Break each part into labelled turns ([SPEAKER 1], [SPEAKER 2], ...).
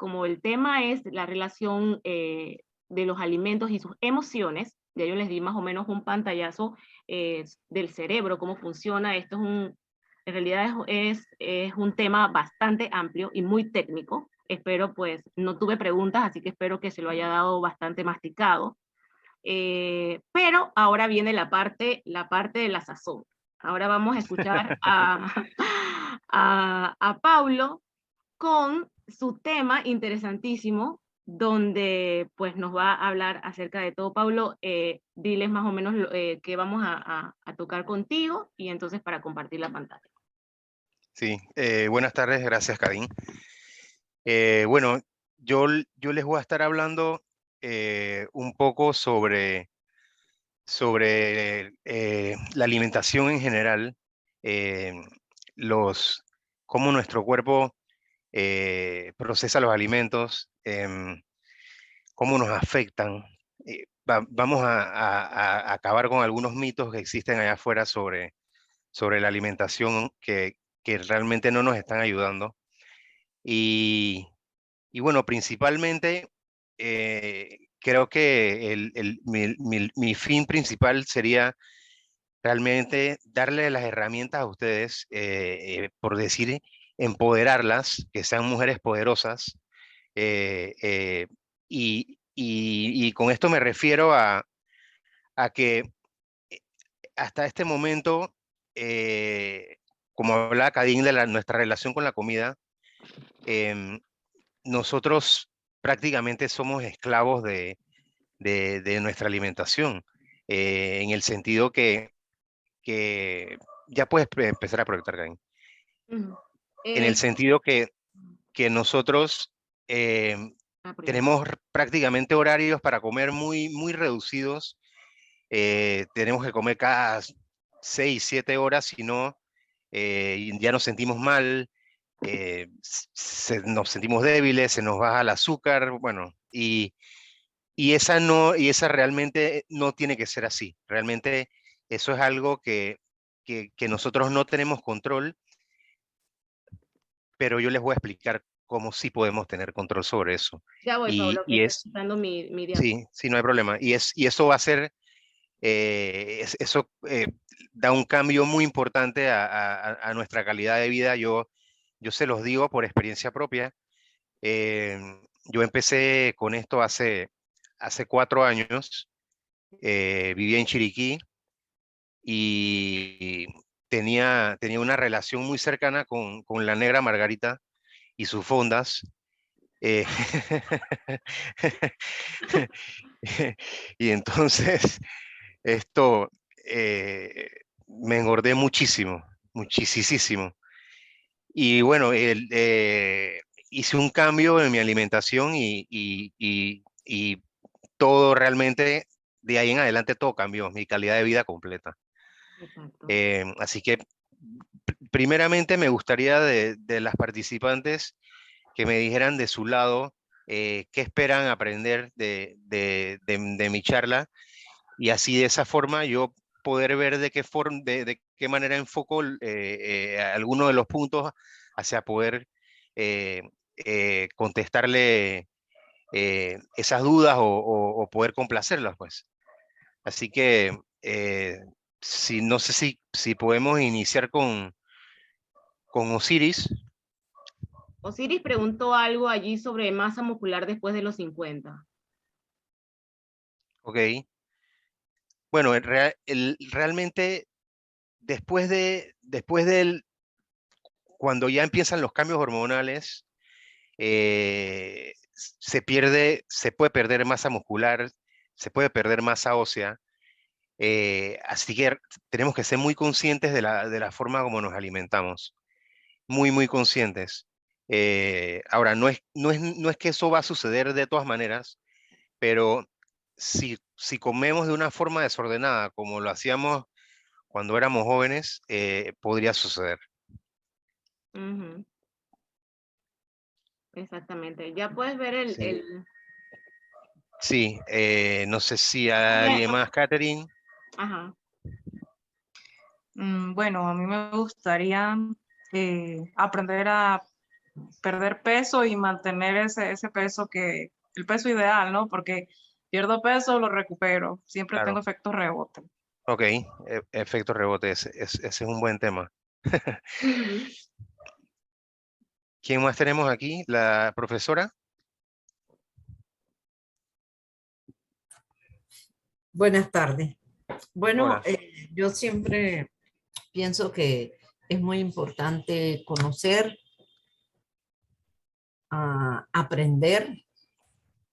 [SPEAKER 1] como el tema es la relación de los alimentos y sus emociones, ya yo les di más o menos un pantallazo del cerebro, cómo funciona. Esto es en realidad es un tema bastante amplio y muy técnico. Espero, pues, no tuve preguntas, así que espero que se lo haya dado bastante masticado. Pero ahora viene la parte de la sazón. Ahora vamos a escuchar a Paulo con su tema interesantísimo, donde pues nos va a hablar acerca de todo. Paulo, diles más o menos qué vamos a tocar contigo y entonces para compartir la pantalla.
[SPEAKER 2] Sí, buenas tardes, gracias, Karin. Bueno, yo les voy a estar hablando un poco sobre la alimentación en general, eh, cómo nuestro cuerpo procesa los alimentos, cómo nos afectan. Vamos a acabar con algunos mitos que existen allá afuera sobre la alimentación que realmente no nos están ayudando. Y, y bueno, principalmente creo que mi fin principal sería realmente darle las herramientas a ustedes, por decir, empoderarlas, que sean mujeres poderosas. Y con esto me refiero a que hasta este momento, como hablaba Cadín de nuestra relación con la comida, em, nosotros prácticamente somos esclavos de nuestra alimentación, en el sentido que ya puedes empezar a proyectar, Karen.
[SPEAKER 1] Ujú.
[SPEAKER 2] En el sentido que nosotros
[SPEAKER 1] Primero.
[SPEAKER 2] tenemos prácticamente horarios para comer muy reducidos. Tenemos que comer cada 6, 7 horas, si no, ya nos sentimos mal, nos sentimos débiles, se nos baja el azúcar, bueno, y esa realmente no tiene que ser así. Realmente eso es algo que nosotros no tenemos control, pero yo les voy a explicar cómo sí podemos tener control sobre eso.
[SPEAKER 1] Ya voy,
[SPEAKER 2] Y,
[SPEAKER 1] Pablo, que
[SPEAKER 2] y
[SPEAKER 1] estoy
[SPEAKER 2] es,
[SPEAKER 1] usando mi diapositiva.
[SPEAKER 2] sí, sí, no hay problema. Y eso va a ser, eso da un cambio muy importante a nuestra calidad de vida. Yo se los digo por experiencia propia. Eh, yo empecé con esto hace 4 años. Vivía en Chiriquí y tenía una relación muy cercana con la negra Margarita y sus fondas. eh, y entonces esto, me engordé muchísimo, muchísimo. Y bueno, hice un cambio en mi alimentación y todo realmente, de ahí en adelante todo cambió, mi calidad de vida completa.
[SPEAKER 1] Exacto.
[SPEAKER 2] Así que primeramente me gustaría de las participantes que me dijeran de su lado, qué esperan aprender de mi charla, y así de esa forma yo poder ver de qué manera enfoco algunos de los puntos hacia poder eh, contestarle esas dudas o poder complacerlas, pues. Así que no sé si podemos iniciar con Osiris.
[SPEAKER 1] Osiris preguntó algo allí sobre masa muscular después de los 50.
[SPEAKER 2] Ok. Bueno, realmente después del, cuando ya empiezan los cambios hormonales, se puede perder masa muscular, se puede perder masa ósea. Así que tenemos que ser muy conscientes de la forma como nos alimentamos, muy conscientes. Ahora, no es que eso va a suceder de todas maneras, pero si comemos de una forma desordenada, como lo hacíamos cuando éramos jóvenes, podría suceder.
[SPEAKER 1] Ujú. Exactamente. Ya puedes ver
[SPEAKER 2] Sí, sí, no sé si hay alguien más, Catherine.
[SPEAKER 1] Ajá.
[SPEAKER 3] Bueno, a mí me gustaría aprender a perder peso y mantener ese peso el peso ideal, ¿no? Porque pierdo peso, lo recupero, siempre tengo
[SPEAKER 2] Claro.
[SPEAKER 3] efecto rebote.
[SPEAKER 2] Ok, efecto rebote, ese es un buen tema.
[SPEAKER 1] Ujú.
[SPEAKER 2] ¿Quién más tenemos aquí? ¿La profesora?
[SPEAKER 4] Buenas tardes. Bueno,
[SPEAKER 2] Hola.
[SPEAKER 4] yo siempre pienso que es muy importante conocer, aprender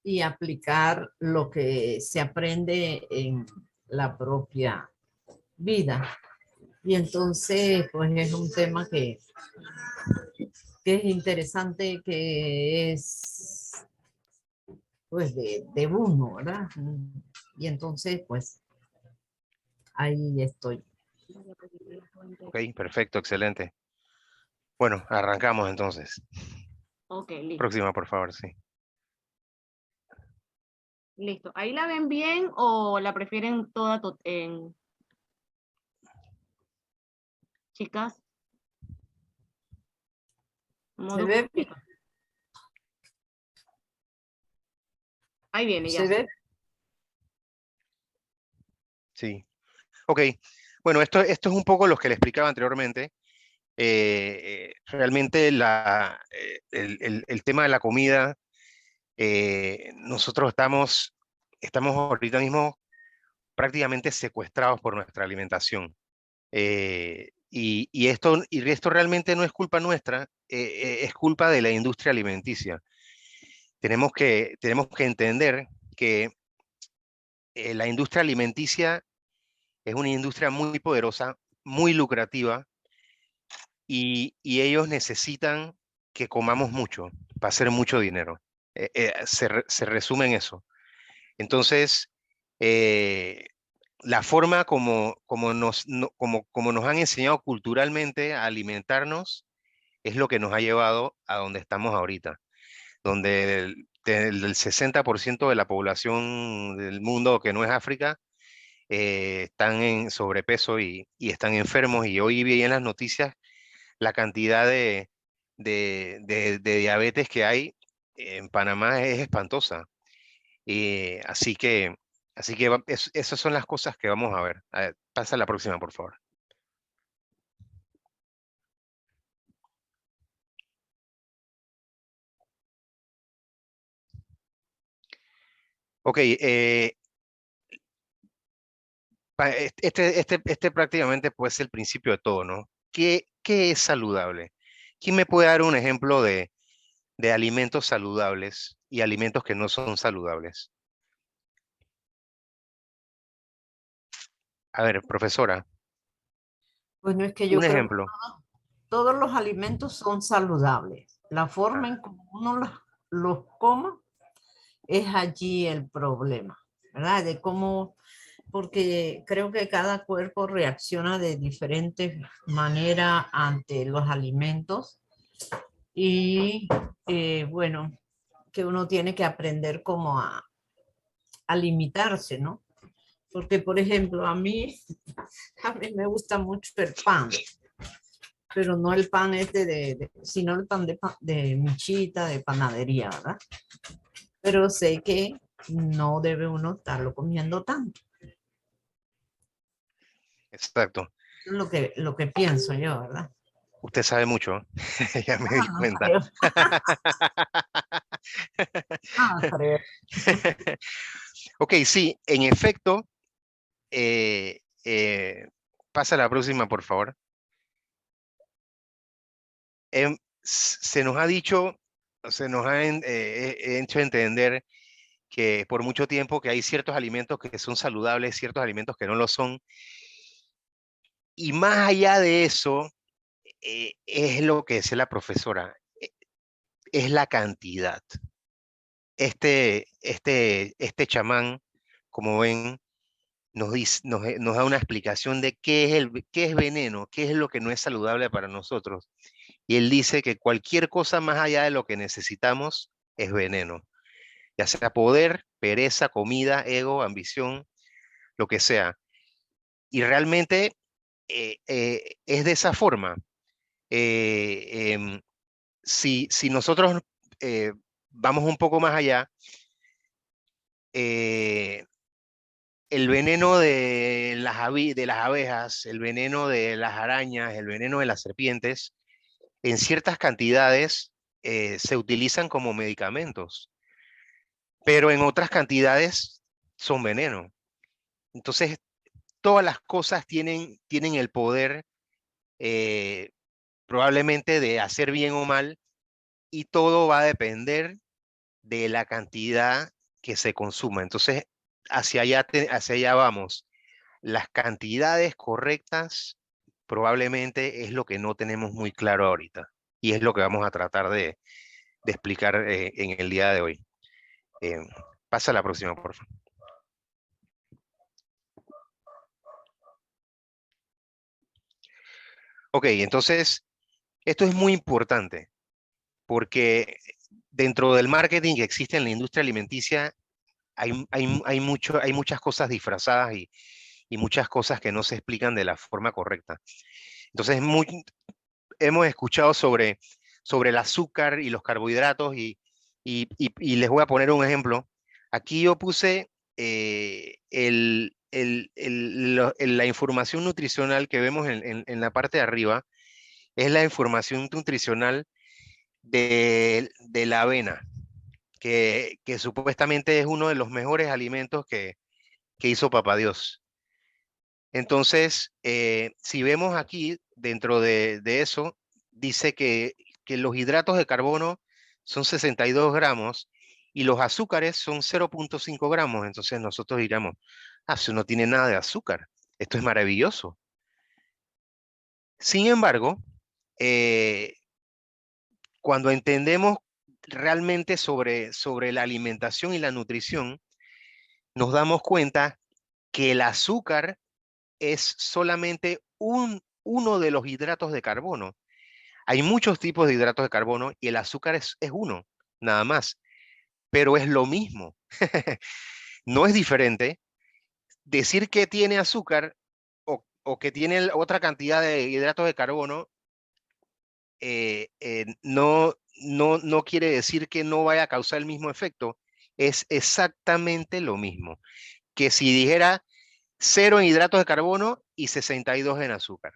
[SPEAKER 4] y aplicar lo que se aprende en la propia vida. Y entonces, pues es un tema que es interesante, que es pues de uno, ¿verdad? Y entonces, pues ahí estoy.
[SPEAKER 2] Ok, perfecto, excelente. Bueno, arrancamos entonces.
[SPEAKER 1] Ok, listo.
[SPEAKER 2] Próxima, por favor, sí.
[SPEAKER 1] Listo. ¿Ahí la ven bien o la prefieren toda en chicas?
[SPEAKER 4] ¿Se
[SPEAKER 1] Modo
[SPEAKER 4] ve?
[SPEAKER 1] completo. Ahí viene
[SPEAKER 4] ¿Se
[SPEAKER 1] ya.
[SPEAKER 4] ve?
[SPEAKER 2] Sí. Ok. Bueno, esto es un poco lo que le explicaba anteriormente. Realmente el tema de la comida, nosotros estamos ahorita mismo prácticamente secuestrados por nuestra alimentación. Y esto realmente no es culpa nuestra, es culpa de la industria alimenticia. Tenemos que entender que la industria alimenticia es una industria muy poderosa, muy lucrativa, y ellos necesitan que comamos mucho para hacer mucho dinero. Se resume en eso. Entonces, eh, la forma como nos han enseñado culturalmente a alimentarnos es lo que nos ha llevado a donde estamos ahorita, donde el 60% de la población del mundo que no es África están en sobrepeso y están enfermos. Y hoy vi en las noticias la cantidad de diabetes que hay en Panamá es espantosa. Así que, esas son las cosas que vamos a ver. A ver, pasa a la próxima, por favor. Ok, este prácticamente puede ser el principio de todo, ¿no? ¿Qué es saludable? ¿Quién me puede dar un ejemplo de alimentos saludables y alimentos que no son saludables? A ver, profesora,
[SPEAKER 4] Bueno, es que
[SPEAKER 2] un
[SPEAKER 4] yo creo que
[SPEAKER 2] ejemplo.
[SPEAKER 4] todos los alimentos son saludables. La forma en
[SPEAKER 2] Ah,
[SPEAKER 4] cómo uno los coma es allí el problema, ¿verdad? De cómo, porque creo que cada cuerpo reacciona de diferente manera ante los alimentos y bueno, que uno tiene que aprender como a limitarse, ¿no? Porque, por ejemplo, a mí me gusta mucho el pan, pero no el pan este sino el pan de michita, de panadería, ¿verdad? Pero sé que no debe uno estarlo comiendo tanto.
[SPEAKER 2] exacto.
[SPEAKER 4] Eso es lo que pienso yo, ¿verdad?
[SPEAKER 2] Usted sabe mucho, ya me di
[SPEAKER 4] Ah, no
[SPEAKER 2] cuenta.
[SPEAKER 4] creo. Ah, creo.
[SPEAKER 2] Ok, sí, en efecto, eh, eh, pasa a la próxima, por favor. Se nos ha dicho, se nos ha hecho entender que por mucho tiempo que hay ciertos alimentos que son saludables, ciertos alimentos que no lo son. Y más allá de eso, es lo que decía la profesora, es la cantidad. Este chamán, como ven, nos da una explicación de qué es veneno, qué es lo que no es saludable para nosotros. Y él dice que cualquier cosa más allá de lo que necesitamos es veneno, ya sea poder, pereza, comida, ego, ambición, lo que sea. Y realmente es de esa forma. Eh, em, si nosotros vamos un poco más allá, el veneno de de las abejas, el veneno de las arañas, el veneno de las serpientes, en ciertas cantidades se utilizan como medicamentos, pero en otras cantidades son veneno. Entonces, todas las cosas tienen el poder probablemente de hacer bien o mal, y todo va a depender de la cantidad que se consuma. Entonces, hacia allá vamos. Las cantidades correctas probablemente es lo que no tenemos muy claro ahorita, y es lo que vamos a tratar de explicar en el día de hoy. Pasa a la próxima, por favor. Ok, entonces, esto es muy importante, porque dentro del marketing que existe en la industria alimenticia, hay muchas cosas disfrazadas y muchas cosas que no se explican de la forma correcta. Entonces, hemos escuchado sobre el azúcar y los carbohidratos, y les voy a poner un ejemplo. Aquí yo puse la información nutricional que vemos en la parte de arriba. Es la información nutricional de la avena, que supuestamente es uno de los mejores alimentos que hizo Papá Dios. Entonces, si vemos aquí, dentro de eso, dice que los hidratos de carbono son 62 gramos y los azúcares son 0,5 gramos. Entonces nosotros diríamos, si no tiene nada de azúcar, esto es maravilloso. Sin embargo, cuando entendemos realmente sobre la alimentación y la nutrición, nos damos cuenta que el azúcar es solamente uno de los hidratos de carbono. Hay muchos tipos de hidratos de carbono y el azúcar es uno, nada más, pero es lo mismo. No es diferente. Decir que tiene azúcar o que tiene otra cantidad de hidratos de carbono no quiere decir que no vaya a causar el mismo efecto. Es exactamente lo mismo que si dijera 0 en hidratos de carbono y 62 en azúcar.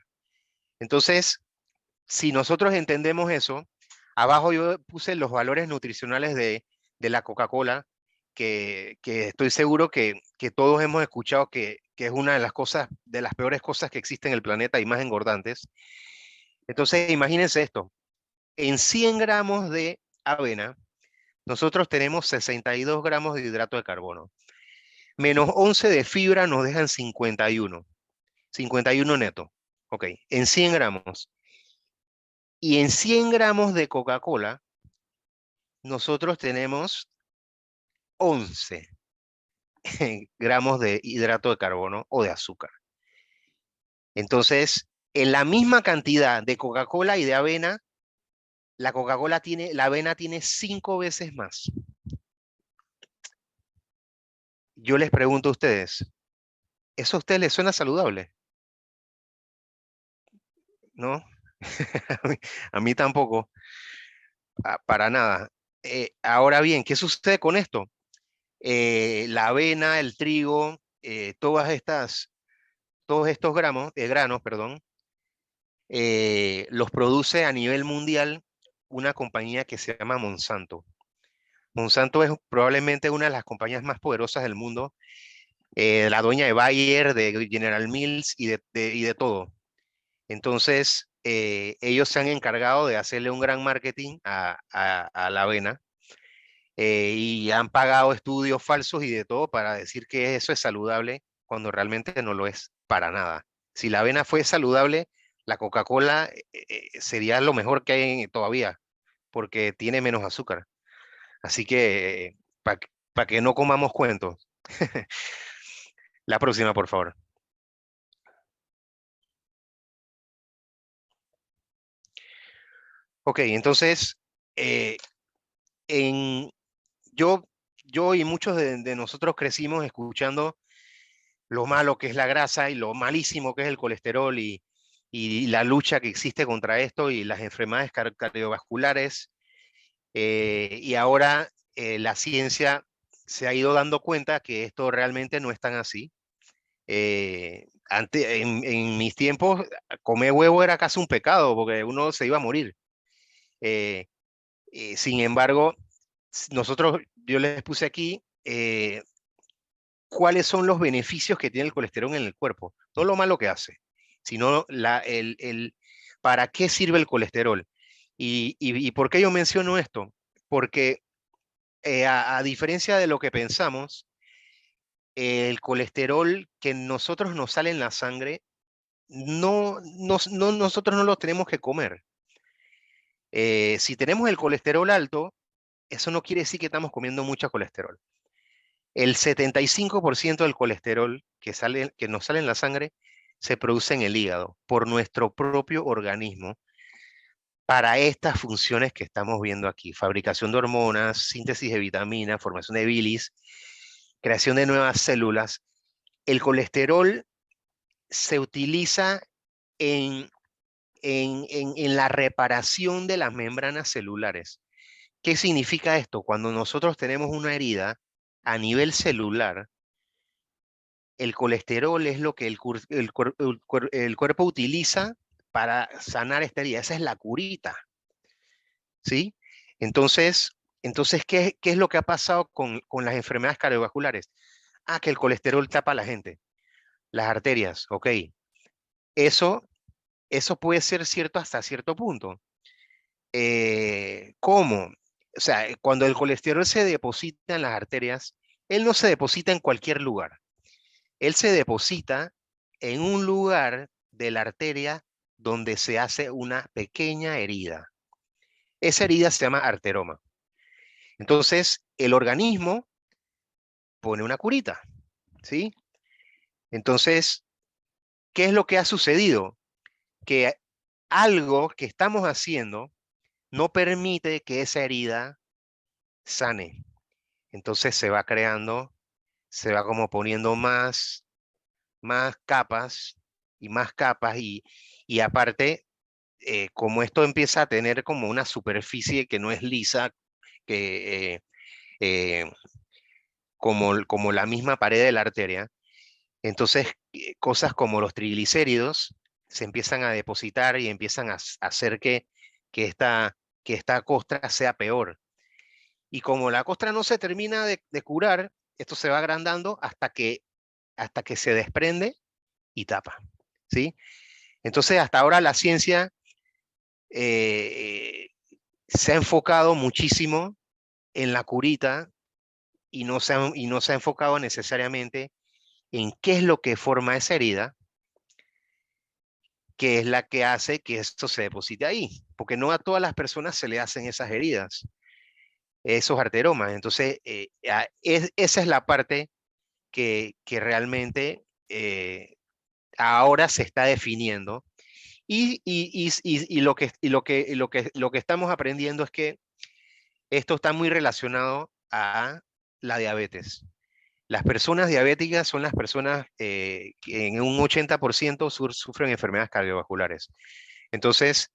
[SPEAKER 2] Entonces, si nosotros entendemos eso, abajo yo puse los valores nutricionales de la Coca-Cola, que estoy seguro que todos hemos escuchado que es una de las cosas, de las peores cosas que existen en el planeta y más engordantes. Entonces, imagínense esto. En 100 gramos de avena, nosotros tenemos 62 gramos de hidrato de carbono. Menos 11 de fibra nos dejan 51. 51 neto. Ok, en 100 gramos. Y en 100 gramos de Coca-Cola, nosotros tenemos 11 gramos de hidrato de carbono o de azúcar. Entonces, en la misma cantidad de Coca-Cola y de avena, la avena tiene 5 veces más. Yo les pregunto a ustedes, ¿eso a ustedes les suena saludable? ¿No? A mí tampoco, para nada. Ahora bien, ¿qué sucede con esto? La avena, el trigo, todos estos granos, perdón, los produce a nivel mundial una compañía que se llama Monsanto. Monsanto es probablemente una de las compañías más poderosas del mundo, la dueña de Bayer, de General Mills y de todo. Entonces, ellos se han encargado de hacerle un gran marketing a la avena, y han pagado estudios falsos y de todo para decir que eso es saludable cuando realmente no lo es para nada. Si la avena fue saludable, la Coca-Cola sería lo mejor que hay todavía, porque tiene menos azúcar. Así que, para que no comamos cuentos. La próxima, por favor. Ok, entonces, eh, en, yo, yo y muchos de nosotros crecimos escuchando lo malo que es la grasa y lo malísimo que es el colesterol, y y la lucha que existe contra esto y las enfermedades cardiovasculares. Y ahora la ciencia se ha ido dando cuenta que esto realmente no es tan así. En mis tiempos, comer huevo era casi un pecado porque uno se iba a morir. Sin embargo, yo les puse aquí cuáles son los beneficios que tiene el colesterol en el cuerpo. No lo malo que hace, sino para qué sirve el colesterol. ¿Y por qué yo menciono esto? Porque a diferencia de lo que pensamos, el colesterol que nosotros nos sale en la sangre, nosotros no lo tenemos que comer. Si tenemos el colesterol alto, eso no quiere decir que estamos comiendo mucho colesterol. El 75% del colesterol que nos sale en la sangre se produce en el hígado por nuestro propio organismo para estas funciones que estamos viendo aquí: fabricación de hormonas, síntesis de vitaminas, formación de bilis, creación de nuevas células. El colesterol se utiliza en la reparación de las membranas celulares. ¿Qué significa esto? Cuando nosotros tenemos una herida a nivel celular, el colesterol es lo que el cuerpo utiliza para sanar esta herida. Esa es la curita, ¿sí? Entonces, ¿qué es lo que ha pasado con las enfermedades cardiovasculares? Que el colesterol tapa a la gente, las arterias, ok. Eso puede ser cierto hasta cierto punto. ¿Cómo? O sea, cuando el colesterol se deposita en las arterias, él no se deposita en cualquier lugar. Él se deposita en un lugar de la arteria donde se hace una pequeña herida. Esa herida se llama arteroma. Entonces, el organismo pone una curita, ¿sí? Entonces, ¿qué es lo que ha sucedido? Que algo que estamos haciendo no permite que esa herida sane. Entonces se va creando, se va como poniendo más capas y más capas y aparte, como esto empieza a tener como una superficie que no es lisa, que como la misma pared de la arteria, entonces cosas como los triglicéridos se empiezan a depositar y empiezan a hacer que esta costra sea peor. Y como la costra no se termina de curar, esto se va agrandando hasta que se desprende y tapa, ¿sí? Entonces, hasta ahora la ciencia se ha enfocado muchísimo en la curita y no se ha enfocado necesariamente en qué es lo que forma esa herida, que es la que hace que esto se deposite ahí, porque no a todas las personas se le hacen esas heridas, esos arteromas. Entonces, esa es la parte que realmente ahora se está definiendo. Y lo que estamos aprendiendo es que esto está muy relacionado a la diabetes. Las personas diabéticas son las personas que en un 80% sufren enfermedades cardiovasculares. Entonces,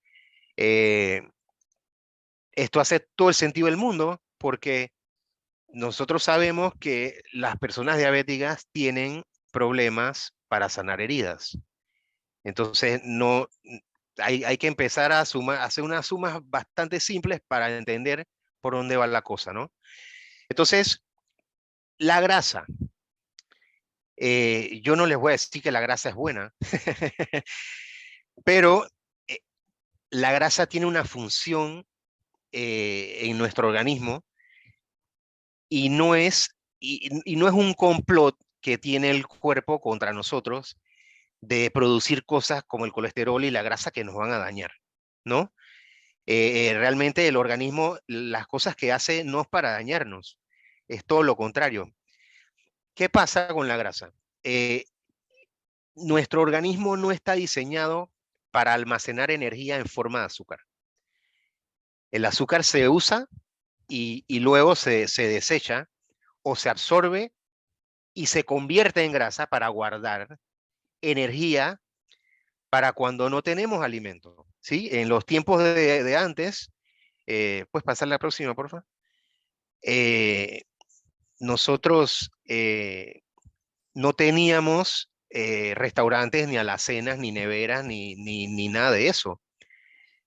[SPEAKER 2] esto hace todo el sentido del mundo porque nosotros sabemos que las personas diabéticas tienen problemas para sanar heridas. Entonces, no, hay que empezar a hacer unas sumas bastante simples para entender por dónde va la cosa, ¿no? Entonces, la grasa. Yo no les voy a decir que la grasa es buena, pero la grasa tiene una función en nuestro organismo y no es un complot que tiene el cuerpo contra nosotros de producir cosas como el colesterol y la grasa que nos van a dañar, ¿no? Realmente el organismo, las cosas que hace no es para dañarnos, es todo lo contrario. ¿Qué pasa con la grasa? Nuestro organismo no está diseñado para almacenar energía en forma de azúcar. El azúcar se usa y luego se desecha o se absorbe y se convierte en grasa para guardar energía para cuando no tenemos alimento, ¿sí? En los tiempos de antes, ¿puedes pasar la próxima, por favor? Nosotros no teníamos restaurantes, ni alacenas, ni neveras, ni nada de eso.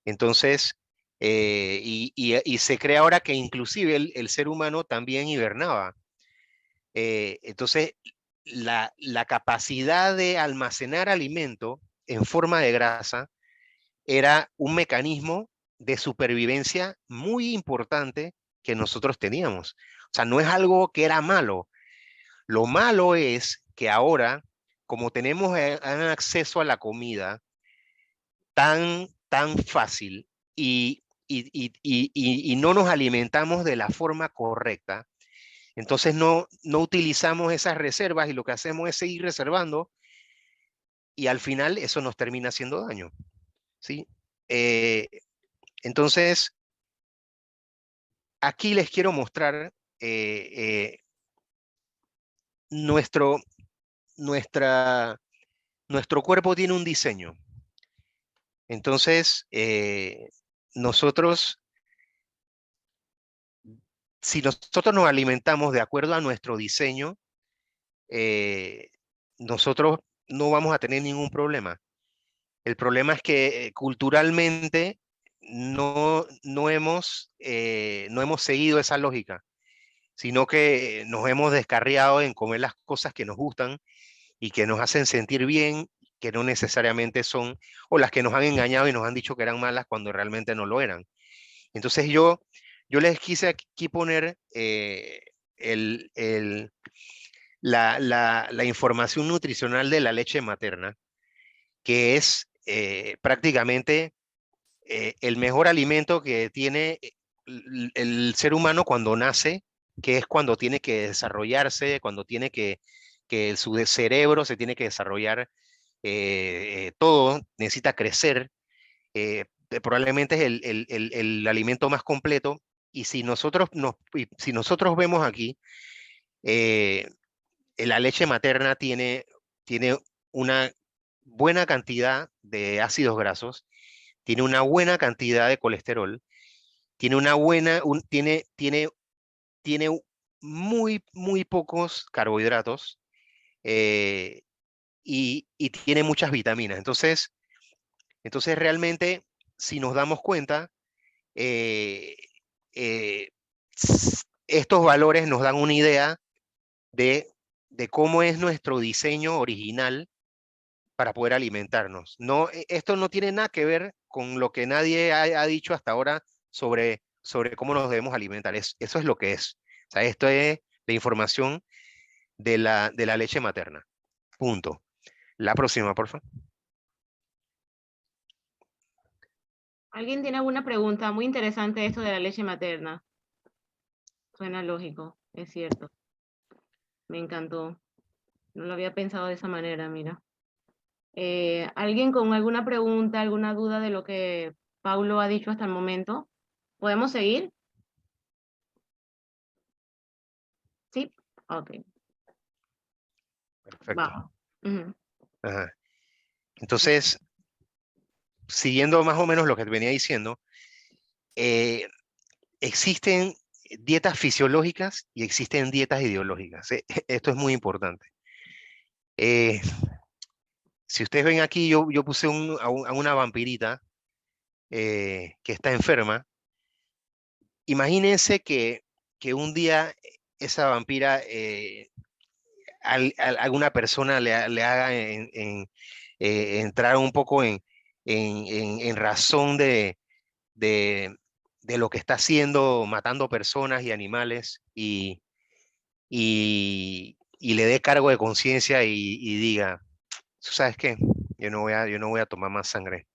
[SPEAKER 2] Entonces, y se cree ahora que inclusive el ser humano también hibernaba. Entonces, la capacidad de almacenar alimento en forma de grasa era un mecanismo de supervivencia muy importante que nosotros teníamos. O sea, no es algo que era malo. Lo malo es que ahora, como tenemos acceso a la comida tan fácil y no nos alimentamos de la forma correcta, entonces no utilizamos esas reservas y lo que hacemos es seguir reservando y al final eso nos termina haciendo daño, ¿sí? Entonces, aquí les quiero mostrar nuestro cuerpo tiene un diseño. Entonces, si nosotros nos alimentamos de acuerdo a nuestro diseño, nosotros no vamos a tener ningún problema. El problema es que culturalmente no hemos seguido esa lógica, sino que nos hemos descarriado en comer las cosas que nos gustan y que nos hacen sentir bien, que no necesariamente son, o las que nos han engañado y nos han dicho que eran malas cuando realmente no lo eran. Entonces yo les quise aquí poner la información nutricional de la leche materna, que es prácticamente el mejor alimento que tiene ser humano cuando nace, que es cuando tiene que desarrollarse, cuando tiene que su cerebro se tiene que desarrollar, todo necesita crecer, probablemente es el alimento más completo, y si nosotros vemos aquí, la leche materna tiene una buena cantidad de ácidos grasos, tiene una buena cantidad de colesterol, tiene tiene muy pocos carbohidratos, y tiene muchas vitaminas. Entonces realmente, si nos damos cuenta, eh, eh, estos valores nos dan una idea de cómo es nuestro diseño original para poder alimentarnos. Esto no tiene nada que ver con lo que nadie ha dicho hasta ahora sobre cómo nos debemos alimentar. Eso es lo que es. O sea, esto es la información de la leche materna. Punto. La próxima, por favor.
[SPEAKER 1] ¿Alguien tiene alguna pregunta? Muy interesante esto de la leche materna. Suena lógico, es cierto. Me encantó. No lo había pensado de esa manera, mira. ¿Alguien con alguna pregunta, alguna duda de lo que Paulo ha dicho hasta el momento? ¿Podemos seguir? ¿Sí? Ok.
[SPEAKER 2] Perfecto.
[SPEAKER 1] Vamos. Ujú.
[SPEAKER 2] Ajá. Entonces, siguiendo más o menos lo que te venía diciendo, existen dietas fisiológicas y existen dietas ideológicas. Esto es muy importante. Si ustedes ven aquí, yo puse a una vampirita que está enferma. Imagínense que un día esa vampira, alguna persona le haga entrar un poco en razón de lo que está haciendo, matando personas y animales, y le dé cargo de conciencia y diga, ¿sabes qué? Yo no voy a tomar más sangre,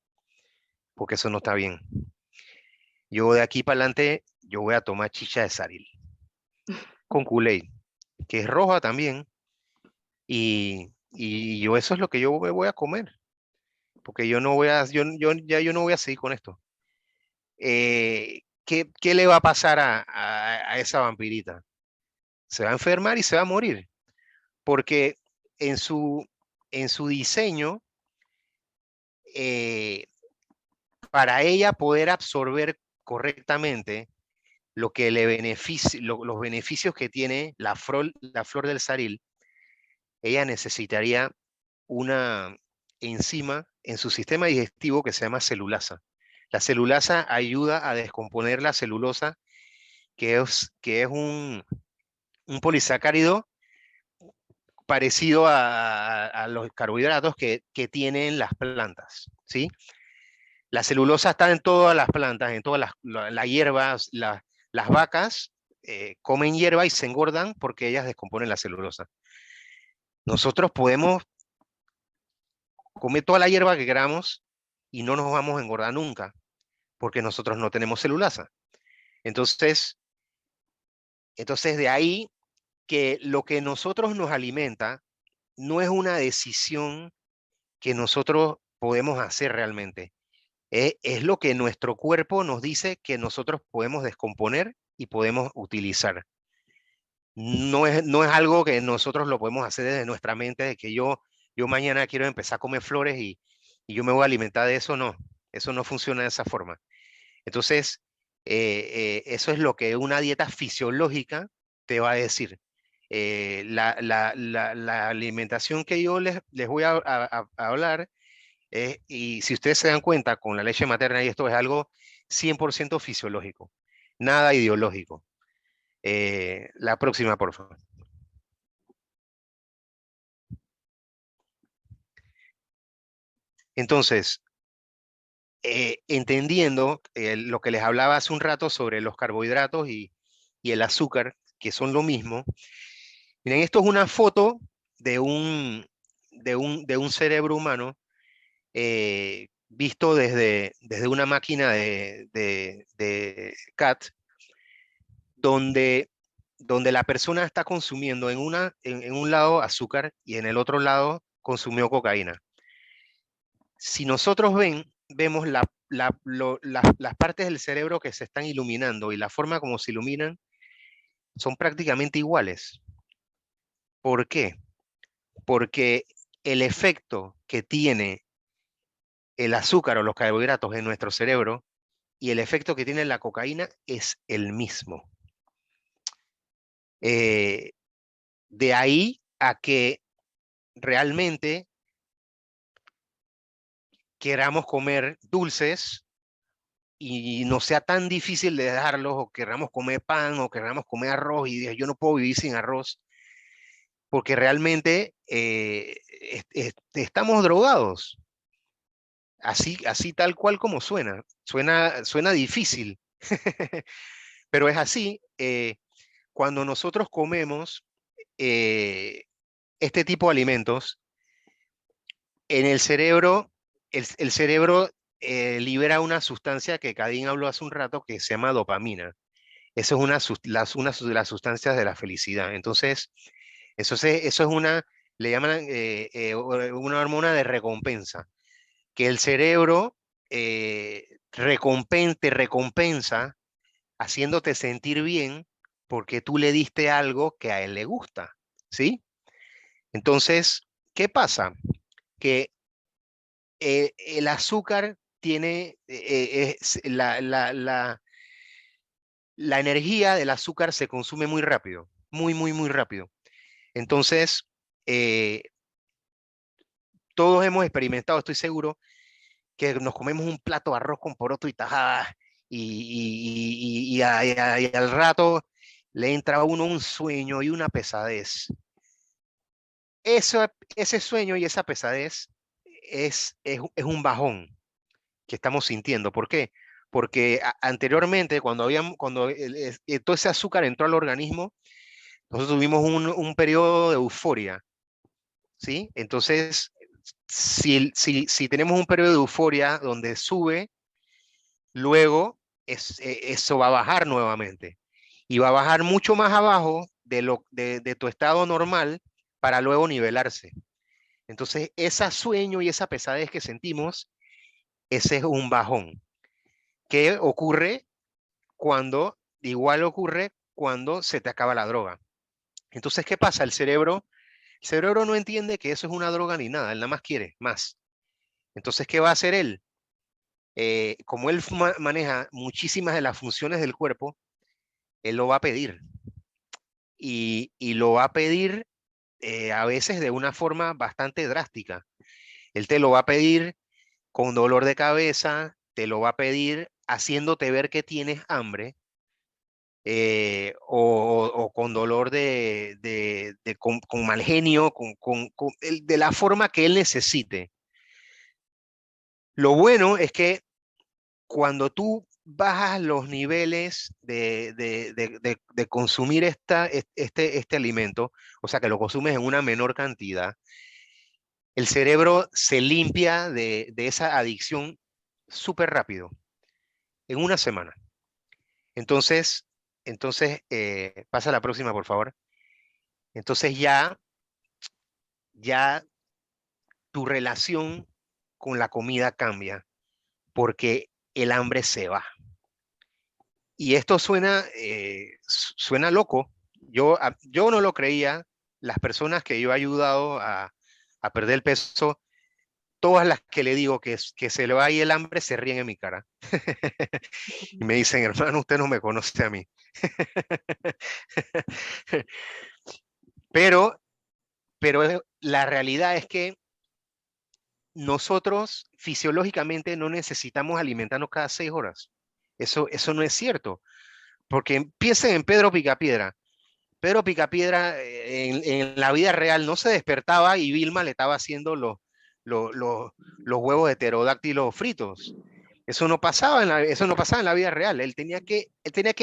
[SPEAKER 2] porque eso no está bien. Yo de aquí para adelante, yo voy a tomar chicha de saril con Kool-Aid, que es roja también, y yo eso es lo que yo me voy a comer, porque yo no voy a, yo no voy a seguir con esto. ¿Qué le va a pasar a esa vampirita? Se va a enfermar y se va a morir, porque en su diseño, para ella poder absorber correctamente lo que le beneficia, los beneficios que tiene la flor del saril, ella necesitaría una enzima en su sistema digestivo que se llama celulasa. La celulasa ayuda a descomponer la celulosa, que es un polisacárido parecido a los carbohidratos que tienen las plantas, ¿sí? La celulosa está en todas las plantas, en todas las hierbas, las vacas comen hierba y se engordan porque ellas descomponen la celulosa. Nosotros podemos comer toda la hierba que queramos y no nos vamos a engordar nunca, porque nosotros no tenemos celulasa. Entonces de ahí que lo que nosotros nos alimenta no es una decisión que nosotros podemos hacer realmente. Es lo que nuestro cuerpo nos dice que nosotros podemos descomponer y podemos utilizar. No es algo que nosotros lo podemos hacer desde nuestra mente, de que yo mañana quiero empezar a comer flores y yo me voy a alimentar de eso. No, eso no funciona de esa forma. Entonces, eso es lo que una dieta fisiológica te va a decir. La alimentación que yo les voy a hablar, y si ustedes se dan cuenta, con la leche materna y esto es algo 100% fisiológico, nada ideológico. La próxima, por favor. Entonces, entendiendo lo que les hablaba hace un rato sobre los carbohidratos y el azúcar, que son lo mismo, miren, esto es una foto de un cerebro humano visto desde una máquina de CAT, donde la persona está consumiendo en un lado azúcar y en el otro lado consumió cocaína. Si nosotros vemos las partes del cerebro que se están iluminando y la forma como se iluminan, son prácticamente iguales. ¿Por qué? Porque el efecto que tiene el azúcar o los carbohidratos en nuestro cerebro y el efecto que tiene la cocaína es el mismo. De ahí a que realmente queramos comer dulces y no sea tan difícil de dejarlos, o queramos comer pan, o queramos comer arroz, y yo no puedo vivir sin arroz, porque realmente estamos drogados. Así tal cual como suena. Suena difícil, pero es así. Cuando nosotros comemos este tipo de alimentos, en el cerebro, el cerebro libera una sustancia que Cadín habló hace un rato, que se llama dopamina. Eso es una de las sustancias de la felicidad. Entonces, eso es le llaman una hormona de recompensa, que el cerebro te recompensa haciéndote sentir bien porque tú le diste algo que a él le gusta, ¿sí? Entonces, ¿qué pasa? Que el azúcar tiene, la energía del azúcar se consume muy rápido, muy rápido. Entonces, todos hemos experimentado, estoy seguro, que nos comemos un plato de arroz con poroto y tajada y al rato le entra a uno un sueño y una pesadez. Ese sueño y esa pesadez es un bajón que estamos sintiendo. ¿Por qué? Porque anteriormente, cuando todo ese azúcar entró al organismo, nosotros tuvimos un periodo de euforia, ¿sí? Entonces, si tenemos un periodo de euforia donde sube, luego eso va a bajar nuevamente. Y va a bajar mucho más abajo de tu estado normal para luego nivelarse. Entonces, ese sueño y esa pesadez que sentimos, ese es un bajón. ¿Qué ocurre igual ocurre cuando se te acaba la droga? Entonces, ¿qué pasa? El cerebro no entiende que eso es una droga ni nada, él nada más quiere más. Entonces, ¿qué va a hacer él? Como él maneja muchísimas de las funciones del cuerpo, él lo va a pedir. Y lo va a pedir a veces de una forma bastante drástica. Él te lo va a pedir con dolor de cabeza, te lo va a pedir haciéndote ver que tienes hambre, o con dolor con mal genio, de la forma que él necesite. Lo bueno es que cuando tú bajas los niveles de consumir este alimento, o sea, que lo consumes en una menor cantidad, el cerebro se limpia de esa adicción súper rápido, en una semana. Entonces, pasa a la próxima, por favor. Entonces ya tu relación con la comida cambia, porque el hambre se va. Y esto suena loco. Yo no lo creía. Las personas que yo he ayudado a perder el peso, todas las que le digo que se le va ahí el hambre, se ríen en mi cara. Y me dicen, hermano, usted no me conoce a mí. Pero, la realidad es que nosotros fisiológicamente no necesitamos alimentarnos cada 6 horas. Eso no es cierto. Porque piensen en Pedro Picapiedra. Pedro Picapiedra en la vida real no se despertaba y Vilma le estaba haciendo los huevos de pterodáctilo fritos. Eso no pasaba en la vida real. Él tenía que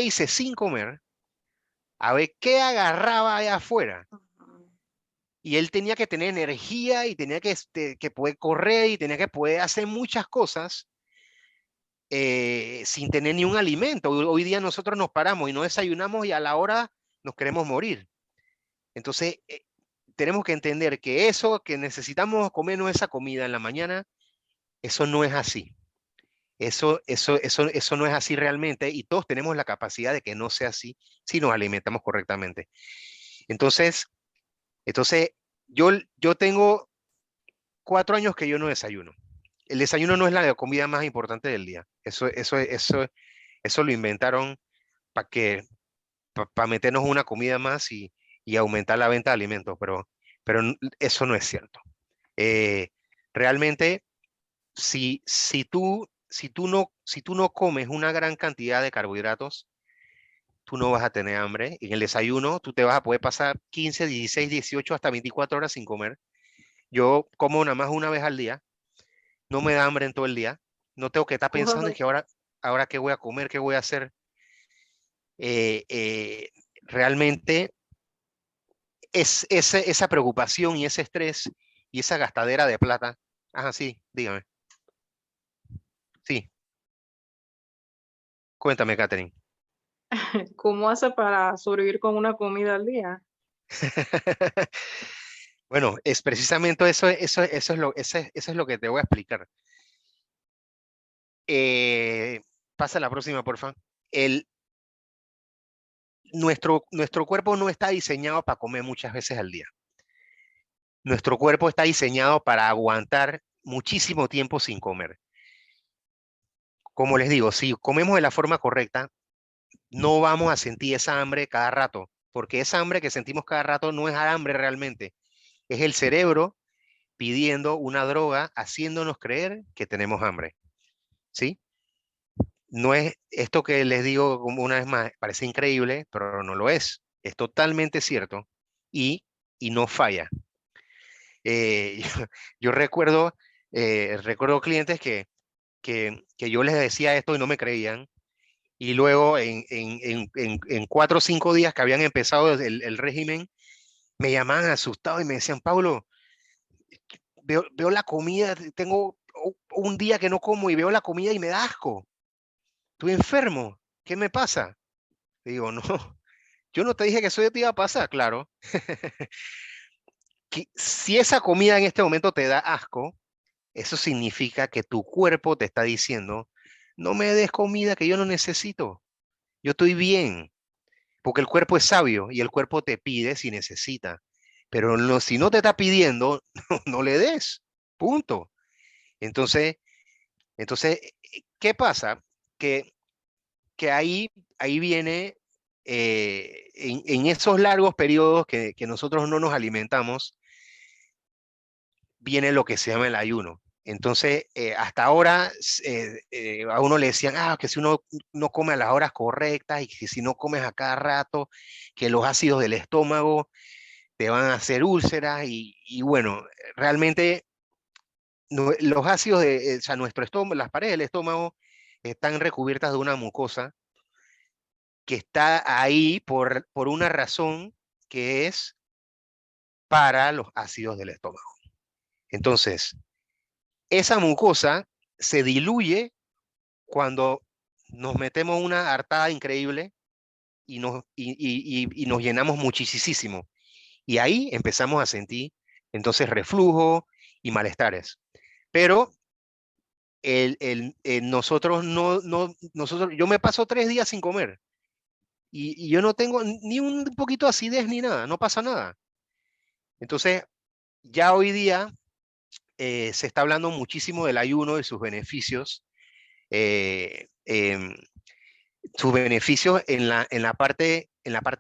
[SPEAKER 2] irse sin comer a ver qué agarraba allá afuera. Y él tenía que tener energía y tenía que poder correr y tenía que poder hacer muchas cosas sin tener ni un alimento. Hoy día nosotros nos paramos y no desayunamos y a la hora nos queremos morir. Entonces, tenemos que entender que eso que necesitamos comernos esa comida en la mañana, eso no es así. Eso no es así realmente y todos tenemos la capacidad de que no sea así si nos alimentamos correctamente. Entonces yo tengo 4 años que yo no desayuno. El desayuno no es la comida más importante del día. Eso lo inventaron para meternos una comida más y aumentar la venta de alimentos, pero eso no es cierto. Realmente, si tú no comes una gran cantidad de carbohidratos, tú no vas a tener hambre. En el desayuno, tú te vas a poder pasar 15, 16, 18, hasta 24 horas sin comer. Yo como nada más una vez al día. No me da hambre en todo el día. No tengo que estar pensando en que ahora qué voy a comer, qué voy a hacer. Realmente esa preocupación y ese estrés y esa gastadera de plata. Ajá, sí, dígame. Sí, cuéntame, Catherine.
[SPEAKER 3] ¿Cómo hace para sobrevivir con una comida al día?
[SPEAKER 2] Bueno, es precisamente eso es lo que te voy a explicar. Pasa a la próxima, por favor. Nuestro cuerpo no está diseñado para comer muchas veces al día. Nuestro cuerpo está diseñado para aguantar muchísimo tiempo sin comer. Como les digo, si comemos de la forma correcta, no vamos a sentir esa hambre cada rato, porque esa hambre que sentimos cada rato no es hambre realmente, es el cerebro pidiendo una droga, haciéndonos creer que tenemos hambre, ¿sí? No es esto que les digo como una vez más, parece increíble, pero no lo es. Es totalmente cierto y no falla. Yo recuerdo clientes que yo les decía esto y no me creían. Y luego en 4 o 5 días que habían empezado el régimen, me llamaban asustados y me decían, Pablo, veo la comida, tengo un día que no como y veo la comida y me da asco. Estoy enfermo, ¿qué me pasa? Digo, no, yo no te dije que eso te iba a pasar, claro. Si esa comida en este momento te da asco, eso significa que tu cuerpo te está diciendo, no me des comida que yo no necesito, yo estoy bien, porque el cuerpo es sabio y el cuerpo te pide si necesita, pero si no te está pidiendo, no le des, punto. Entonces, ¿qué pasa? Que ahí viene, en esos largos periodos que nosotros no nos alimentamos, viene lo que se llama el ayuno. Entonces, hasta ahora a uno le decían, que si uno no come a las horas correctas y que si no comes a cada rato, que los ácidos del estómago te van a hacer úlceras y bueno, realmente los ácidos o sea, nuestro estómago, las paredes del estómago están recubiertas de una mucosa que está ahí por una razón que es para los ácidos del estómago. Entonces, esa mucosa se diluye cuando nos metemos una hartada increíble y nos llenamos muchísimo. Y ahí empezamos a sentir entonces reflujo y malestares. Pero nosotros yo me paso 3 días sin comer y yo no tengo ni un poquito de acidez ni nada, no pasa nada. Entonces, ya hoy día se está hablando muchísimo del ayuno y sus beneficios. eh, em, Sus beneficios en la parte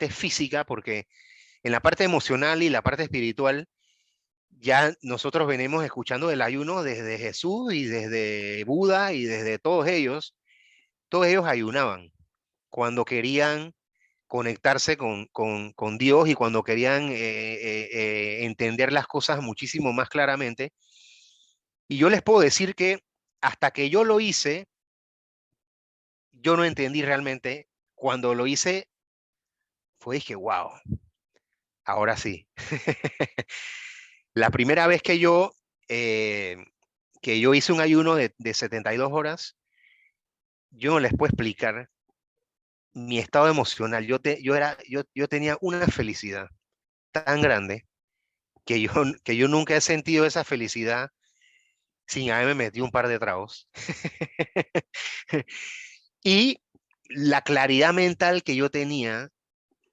[SPEAKER 2] física, porque en la parte emocional y la parte espiritual, ya nosotros venimos escuchando del ayuno desde Jesús y desde Buda y desde todos ellos ayunaban cuando querían conectarse con Dios y cuando querían entender las cosas muchísimo más claramente. Y yo les puedo decir que hasta que yo lo hice, yo no entendí realmente. Cuando lo hice, dije, wow, ahora sí. La primera vez que yo hice un ayuno de 72 horas, yo no les puedo explicar mi estado emocional. Yo tenía una felicidad tan grande que yo nunca he sentido esa felicidad sin haberme metido un par de tragos. Y la claridad mental que yo tenía,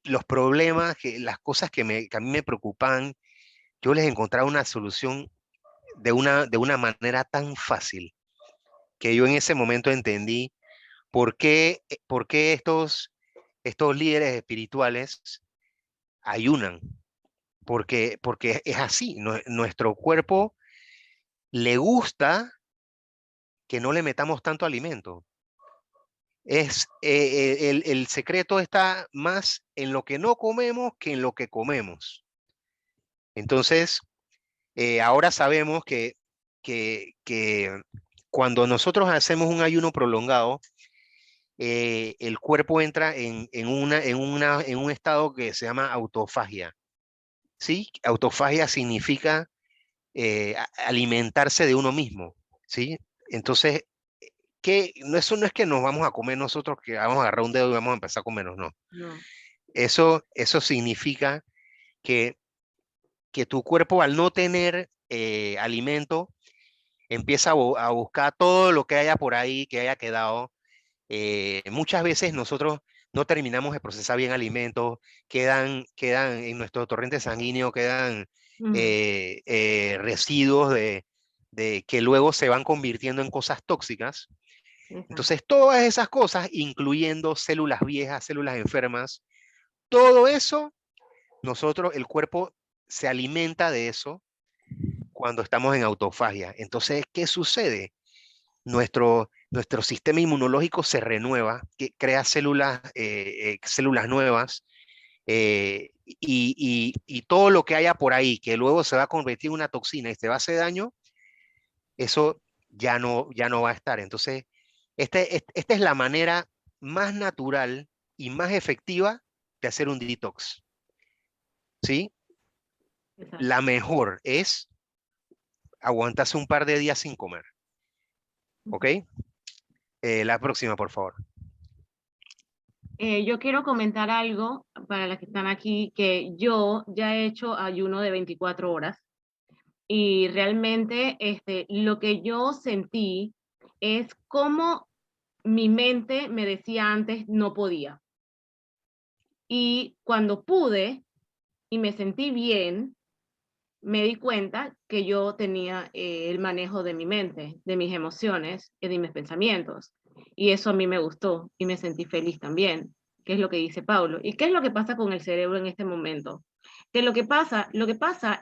[SPEAKER 2] los problemas, las cosas que a mí me preocupaban, yo les encontraba una solución de una manera tan fácil que yo en ese momento entendí por qué estos líderes espirituales ayunan. Porque es así, nuestro cuerpo le gusta que no le metamos tanto alimento. El secreto está más en lo que no comemos que en lo que comemos. Entonces, ahora sabemos que cuando nosotros hacemos un ayuno prolongado, el cuerpo entra en un estado que se llama autofagia. ¿Sí? Autofagia significa alimentarse de uno mismo. ¿Sí? Entonces, eso no es que nos vamos a comer nosotros, que vamos a agarrar un dedo y vamos a empezar a comernos, no.
[SPEAKER 1] No.
[SPEAKER 2] Eso significa que, que tu cuerpo, al no tener alimento, empieza a buscar todo lo que haya por ahí, que haya quedado. Muchas veces nosotros no terminamos de procesar bien alimentos, quedan en nuestro torrente sanguíneo, quedan residuos de que luego se van convirtiendo en cosas tóxicas.
[SPEAKER 1] Exacto.
[SPEAKER 2] Entonces, todas esas cosas, incluyendo células viejas, células enfermas, todo eso, el cuerpo se alimenta de eso cuando estamos en autofagia. Entonces, ¿qué sucede? Nuestro sistema inmunológico se renueva, que crea células nuevas, y todo lo que haya por ahí, que luego se va a convertir en una toxina y te va a hacer daño, eso ya no va a estar. Entonces, esta es la manera más natural y más efectiva de hacer un detox. ¿Sí?
[SPEAKER 1] Exacto.
[SPEAKER 2] La mejor es aguantarse un par de días sin comer. ¿Ok? La próxima, por favor.
[SPEAKER 1] Yo quiero comentar algo para las que están aquí, que yo ya he hecho ayuno de 24 horas y realmente lo que yo sentí es como mi mente me decía antes no podía. Y cuando pude y me sentí bien, me di cuenta que yo tenía el manejo de mi mente, de mis emociones y de mis pensamientos. Y eso a mí me gustó y me sentí feliz también, que es lo que dice Paulo. ¿Y qué es lo que pasa con el cerebro en este momento? Que lo que pasa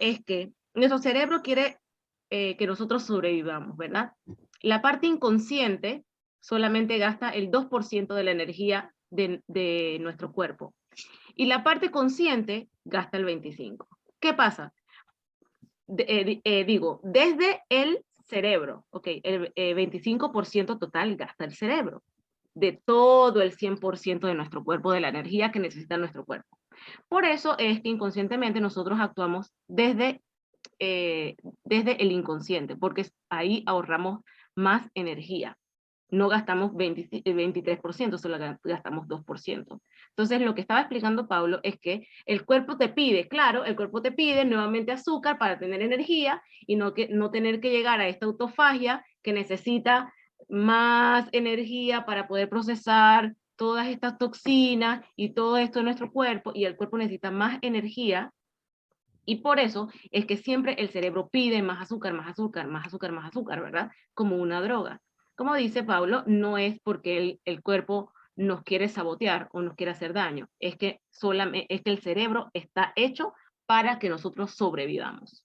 [SPEAKER 1] es que nuestro cerebro quiere que nosotros sobrevivamos, ¿verdad? La parte inconsciente solamente gasta el 2% de la energía de nuestro cuerpo y la parte consciente gasta el 25%. ¿Qué pasa? Digo, desde el cerebro, ok, el 25% total gasta el cerebro, de todo el 100% de nuestro cuerpo, de la energía que necesita nuestro cuerpo. Por eso es que inconscientemente nosotros actuamos desde el inconsciente, porque ahí ahorramos más energía. No gastamos 23%, solo gastamos 2%. Entonces, lo que estaba explicando Pablo es que el cuerpo te pide, claro, el cuerpo te pide nuevamente azúcar para tener energía y no tener que llegar a esta autofagia que necesita más energía para poder procesar todas estas toxinas y todo esto en nuestro cuerpo, y el cuerpo necesita más energía, y por eso es que siempre el cerebro pide más azúcar, más azúcar, más azúcar, más azúcar, ¿verdad? Como una droga. Como dice Pablo, no es porque el cuerpo nos quiere sabotear o nos quiere hacer daño, es que el cerebro está hecho para que nosotros sobrevivamos.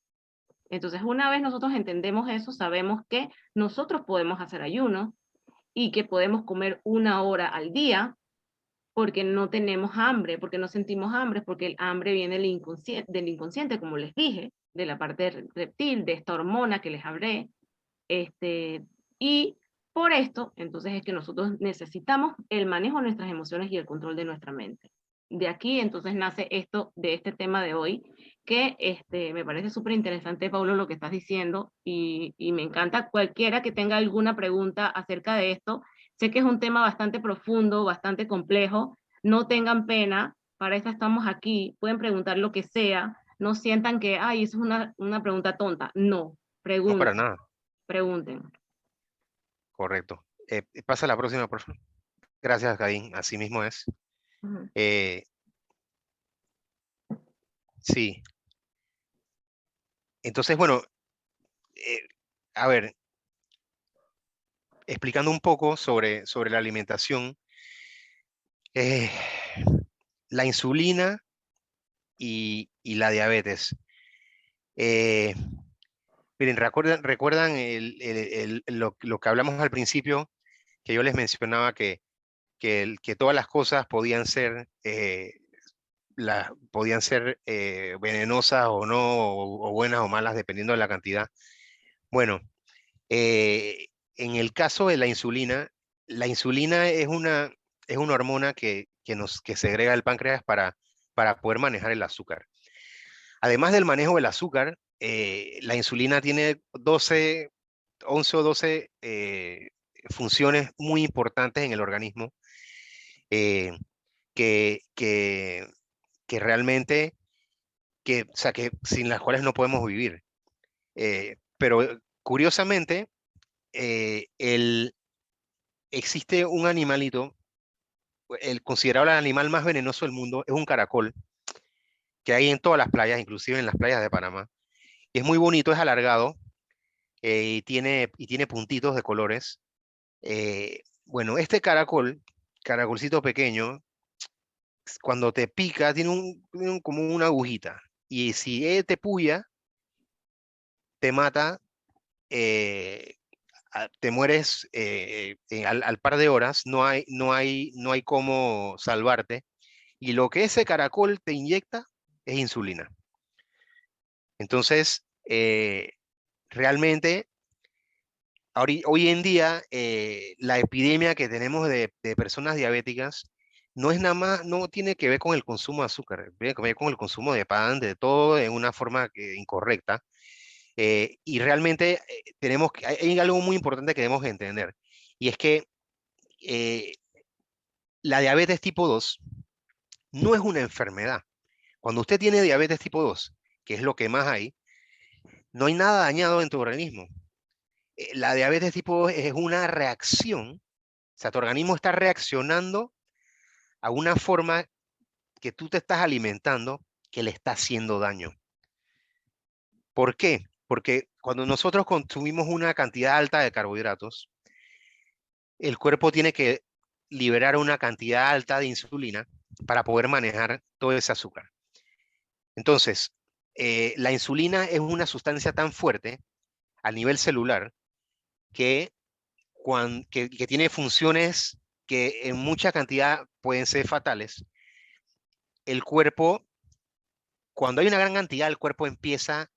[SPEAKER 1] Entonces, una vez nosotros entendemos eso, sabemos que nosotros podemos hacer ayuno y que podemos comer 1 hora al día porque no tenemos hambre, porque no sentimos hambre, porque el hambre viene del inconsciente, como les dije, de la parte reptil, de esta hormona que les hablé. Y por esto, entonces es que nosotros necesitamos el manejo de nuestras emociones y el control de nuestra mente. De aquí entonces nace esto, de este tema de hoy, que me parece súper interesante, Pablo, lo que estás diciendo, y me encanta cualquiera que tenga alguna pregunta acerca de esto. Sé que es un tema bastante profundo, bastante complejo. No tengan pena, para eso estamos aquí. Pueden preguntar lo que sea. No sientan que, ay, eso es una pregunta tonta. No,
[SPEAKER 2] No para
[SPEAKER 1] pregunten,
[SPEAKER 2] nada.
[SPEAKER 1] pregunten.
[SPEAKER 2] Correcto. Pasa a la próxima, por favor. Gracias, Caín. Así mismo es.
[SPEAKER 1] Ujú.
[SPEAKER 2] Eh, sí. Entonces, bueno, eh, a ver, explicando un poco sobre la alimentación, eh, la insulina y la diabetes. Eh, Miren, recuerdan lo que hablamos al principio, que yo les mencionaba que todas las cosas podían ser, venenosas o no, o buenas o malas, dependiendo de la cantidad. Bueno, en el caso de la insulina es una hormona que segrega el páncreas para poder manejar el azúcar. Además del manejo del azúcar, la insulina tiene 11 o 12 funciones muy importantes en el organismo, eh, que, que, que realmente, o sea, que sin las cuales no podemos vivir. Pero curiosamente, existe un animalito, el considerado el animal más venenoso del mundo, es un caracol, que hay en todas las playas, inclusive en las playas de Panamá. Y es muy bonito, es alargado, y tiene puntitos de colores. Bueno, este caracolcito pequeño, cuando te pica, como una agujita. Y si te puya, te mata, eh, te mueres al par de horas, no hay cómo salvarte. Y lo que ese caracol te inyecta es insulina. Entonces, realmente, hoy en día, la epidemia que tenemos de personas diabéticas no es nada más, no tiene que ver con el consumo de azúcar, tiene que ver con el consumo de pan, de todo en una forma incorrecta. Y realmente hay algo muy importante que debemos entender, y es que eh, la diabetes tipo 2 no es una enfermedad. Cuando usted tiene diabetes tipo 2, que es lo que más hay, no hay nada dañado en tu organismo. La diabetes tipo 2 es una reacción, o sea, tu organismo está reaccionando a una forma que tú te estás alimentando que le está haciendo daño. ¿Por qué? Porque cuando nosotros consumimos una cantidad alta de carbohidratos, el cuerpo tiene que liberar una cantidad alta de insulina para poder manejar todo ese azúcar. Entonces, la insulina es una sustancia tan fuerte a nivel celular que, que tiene funciones que en mucha cantidad pueden ser fatales. El cuerpo, cuando hay una gran cantidad, el cuerpo empieza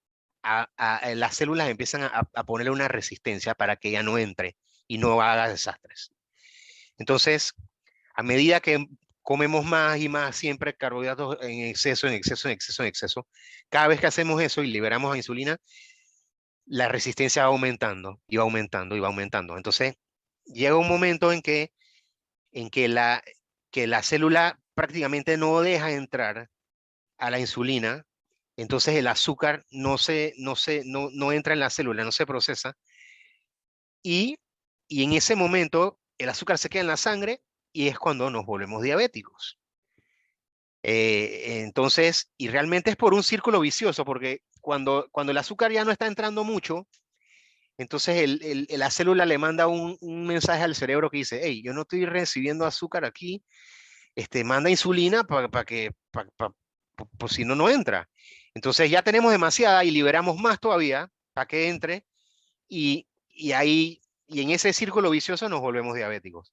[SPEAKER 2] las células empiezan a ponerle una resistencia para que ella no entre y no haga desastres. Entonces, a medida que comemos más y más siempre carbohidratos en exceso, en exceso, en exceso, en exceso, cada vez que hacemos eso y liberamos insulina, la resistencia va aumentando y va aumentando y va aumentando. Entonces, llega un momento en que la célula prácticamente no deja entrar a la insulina, entonces el azúcar no entra en la célula, no se procesa, y, y en ese momento el azúcar se queda en la sangre y es cuando nos volvemos diabéticos. Entonces, y realmente es por un círculo vicioso, porque cuando el azúcar ya no está entrando mucho, entonces la célula le manda un mensaje al cerebro que dice, hey, yo no estoy recibiendo azúcar aquí, manda insulina para que, pues si no, no entra. Entonces ya tenemos demasiada y liberamos más todavía para que entre y ahí, y en ese círculo vicioso nos volvemos diabéticos.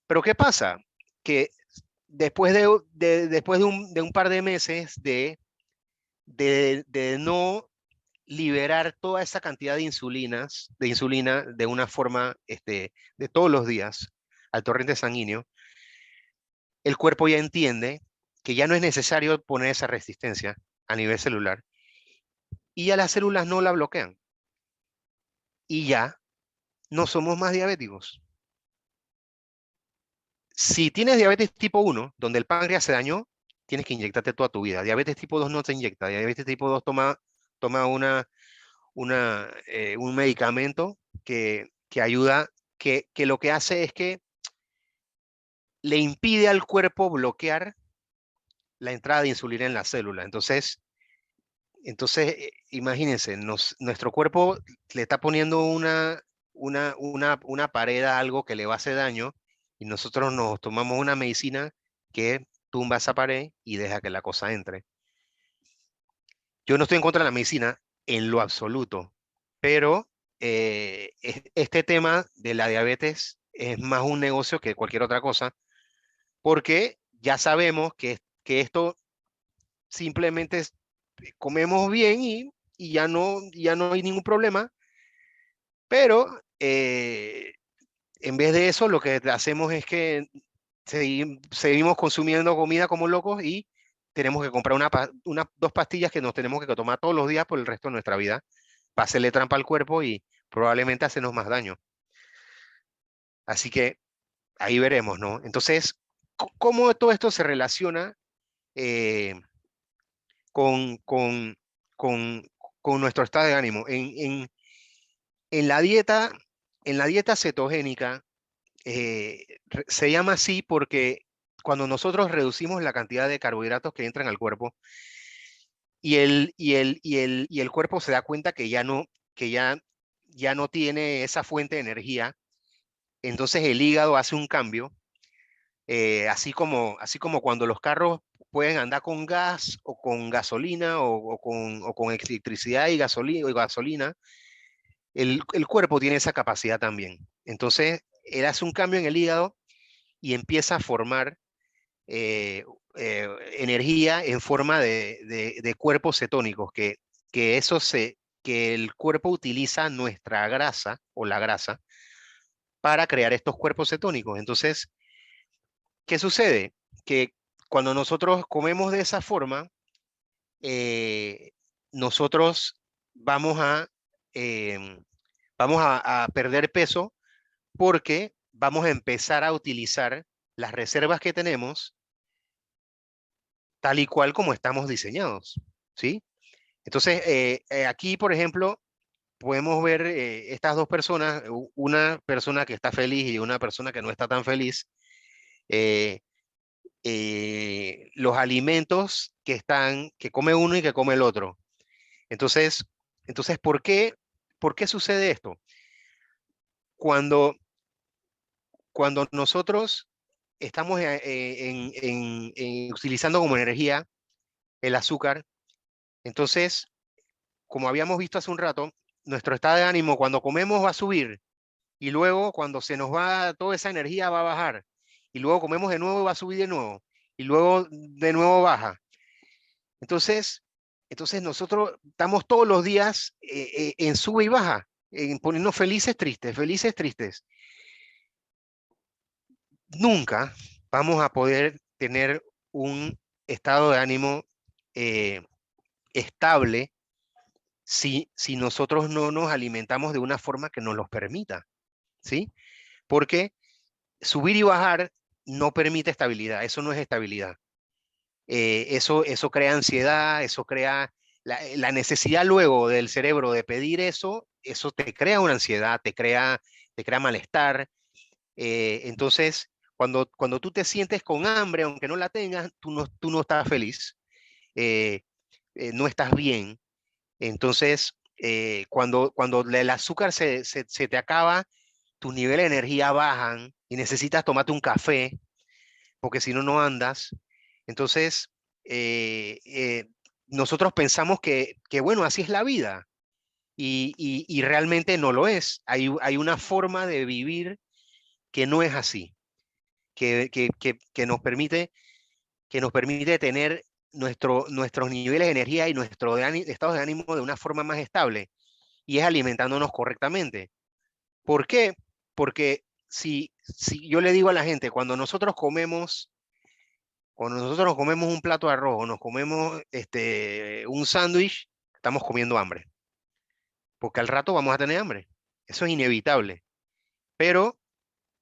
[SPEAKER 2] Pero ¿qué pasa? Que después de un par de meses de no liberar toda esa cantidad de insulina de una forma de todos los días al torrente sanguíneo, el cuerpo ya entiende que ya no es necesario poner esa resistencia a nivel celular y ya las células no la bloquean y ya no somos más diabéticos. Si tienes diabetes tipo 1, donde el páncreas se dañó, tienes que inyectarte toda tu vida. Diabetes tipo 2 no se inyecta. Diabetes tipo 2 toma un medicamento que ayuda, que lo que hace es que le impide al cuerpo bloquear la entrada de insulina en la célula. Entonces imagínense, nuestro cuerpo le está poniendo una pared a algo que le va a hacer daño y nosotros nos tomamos una medicina que tumba esa pared y deja que la cosa entre. Yo no estoy en contra de la medicina en lo absoluto, pero este tema de la diabetes es más un negocio que cualquier otra cosa, porque ya sabemos que esto simplemente comemos bien y ya no hay ningún problema, pero en vez de eso lo que hacemos es que seguimos consumiendo comida como locos y tenemos que comprar dos pastillas que nos tenemos que tomar todos los días por el resto de nuestra vida para hacerle trampa al cuerpo y probablemente hacernos más daño. Así que ahí veremos, ¿no? Entonces, ¿cómo todo esto se relaciona eh, con, con, con, con nuestro estado de ánimo? En en la dieta cetogénica, se llama así porque cuando nosotros reducimos la cantidad de carbohidratos que entran al cuerpo y el cuerpo se da cuenta que ya no tiene esa fuente de energía, entonces el hígado hace un cambio, así como cuando los carros pueden andar con gas o con gasolina o con electricidad y gasolina, el cuerpo tiene esa capacidad también. Entonces, él hace un cambio en el hígado y empieza a formar eh, energía en forma de cuerpos cetónicos, que, que el cuerpo utiliza nuestra grasa o la grasa para crear estos cuerpos cetónicos. Entonces, ¿qué sucede? Que cuando nosotros comemos de esa forma, eh, nosotros vamos em, a perder peso porque vamos a empezar a utilizar las reservas que tenemos tal y cual como estamos diseñados, ¿sí? Entonces, aquí, por ejemplo, podemos ver estas dos personas, una persona que está feliz y una persona que no está tan feliz, eh, los alimentos que come uno y que come el otro. Entonces, ¿por qué sucede esto? Cuando, cuando nosotros estamos utilizando como energía el azúcar, entonces, como habíamos visto hace un rato, nuestro estado de ánimo cuando comemos va a subir y luego cuando se nos va toda esa energía va a bajar y luego comemos de nuevo y va a subir de nuevo y luego de nuevo baja. Entonces, nosotros estamos todos los días en sube y baja, en ponernos felices, tristes, felices, tristes. Nunca vamos a poder tener un estado de ánimo estable si nosotros no nos alimentamos de una forma que nos los permita, ¿sí? Porque subir y bajar no permite estabilidad, eso no es estabilidad. Eso crea ansiedad, eso crea la necesidad luego del cerebro de pedir eso te crea una ansiedad, te crea malestar. Entonces, cuando tú te sientes con hambre, aunque no la tengas, tú no estás feliz, eh, no estás bien. Entonces, cuando el azúcar se te acaba, tus niveles de energía bajan y necesitas tomarte un café, porque si no, no andas. Entonces, nosotros pensamos bueno, así es la vida y realmente no lo es. Hay una forma de vivir que no es así, que nos permite tener nuestros niveles de energía y nuestro estado de ánimo de una forma más estable y es alimentándonos correctamente. ¿Por qué? Porque si yo le digo a la gente, cuando nosotros nos comemos un plato de arroz o nos comemos un sándwich, estamos comiendo hambre. Porque al rato vamos a tener hambre. Eso es inevitable. Pero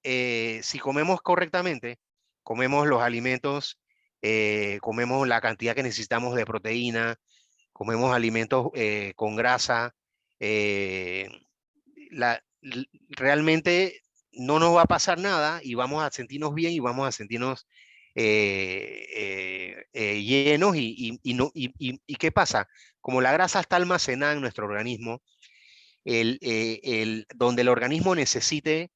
[SPEAKER 2] si comemos correctamente, comemos los alimentos, comemos la cantidad que necesitamos de proteína, comemos alimentos con grasa, eh, realmente no nos va a pasar nada y vamos a sentirnos bien y vamos a sentirnos llenos y ¿qué pasa? Como la grasa está almacenada en nuestro organismo, donde el organismo necesite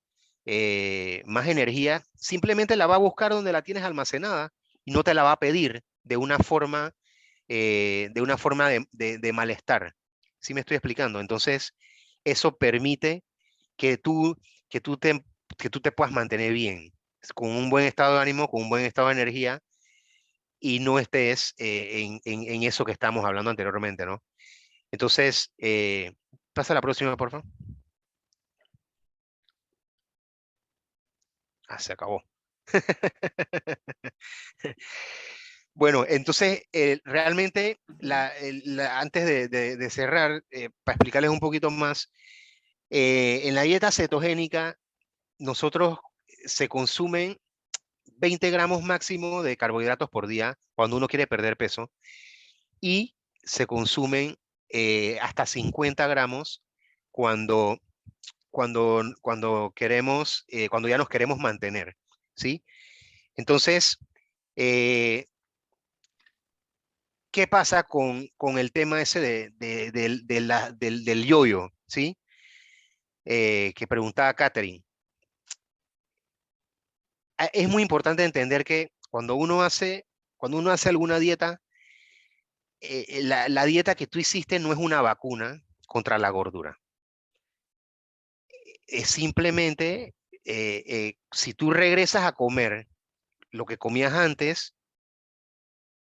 [SPEAKER 2] más energía, simplemente la va a buscar donde la tienes almacenada y no te la va a pedir de una forma de malestar. ¿Sí me estoy explicando? Entonces, eso permite que tú, que tú te, que tú te puedas mantener bien, con un buen estado de ánimo, con un buen estado de energía y no estés en eso que estamos hablando anteriormente, ¿no? Entonces, pasa a la próxima, por favor. Ah, se acabó. Bueno, entonces, realmente, antes de cerrar, para explicarles un poquito más, en la dieta cetogénica, nosotros se consumen 20 gramos máximo de carbohidratos por día cuando uno quiere perder peso y se consumen hasta 50 gramos cuando, cuando ya nos queremos mantener, ¿sí? Entonces, eh, ¿qué pasa con el tema ese del yoyo, ¿sí? Que preguntaba Catherine. Es muy importante entender que cuando uno hace alguna dieta, la dieta que tú hiciste no es una vacuna contra la gordura. Es simplemente, si tú regresas a comer lo que comías antes,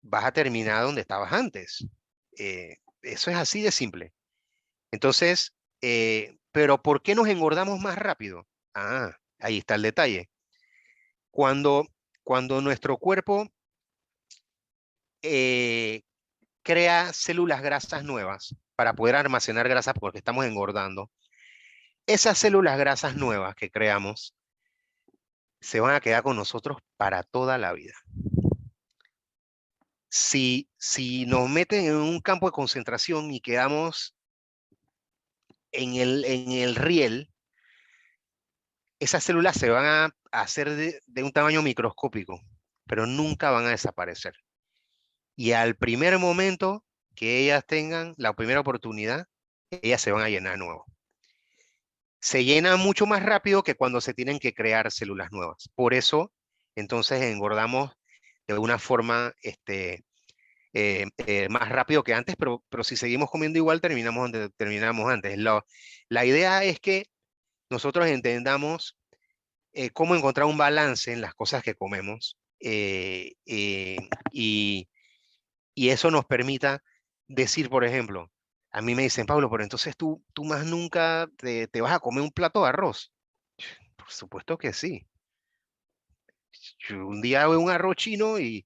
[SPEAKER 2] vas a terminar donde estabas antes. Eso es así de simple. Entonces, pero ¿por qué nos engordamos más rápido? Ah, ahí está el detalle. Cuando, cuando nuestro cuerpo eh, crea células grasas nuevas para poder almacenar grasa porque estamos engordando, esas células grasas nuevas que creamos se van a quedar con nosotros para toda la vida. Si nos meten en un campo de concentración y quedamos en el riel, esas células se van a hacer de un tamaño microscópico, pero nunca van a desaparecer. Y al primer momento que ellas tengan la primera oportunidad, ellas se van a llenar de nuevo. Se llenan mucho más rápido que cuando se tienen que crear células nuevas. Por eso, entonces, engordamos de una forma más rápido que antes, pero si seguimos comiendo igual, terminamos donde terminamos antes. La idea es que nosotros entendamos cómo encontrar un balance en las cosas que comemos y eso nos permita decir, por ejemplo, a mí me dicen, Pablo, pero entonces tú más nunca te vas a comer un plato de arroz. Por supuesto que sí. Yo un día hago un arroz chino y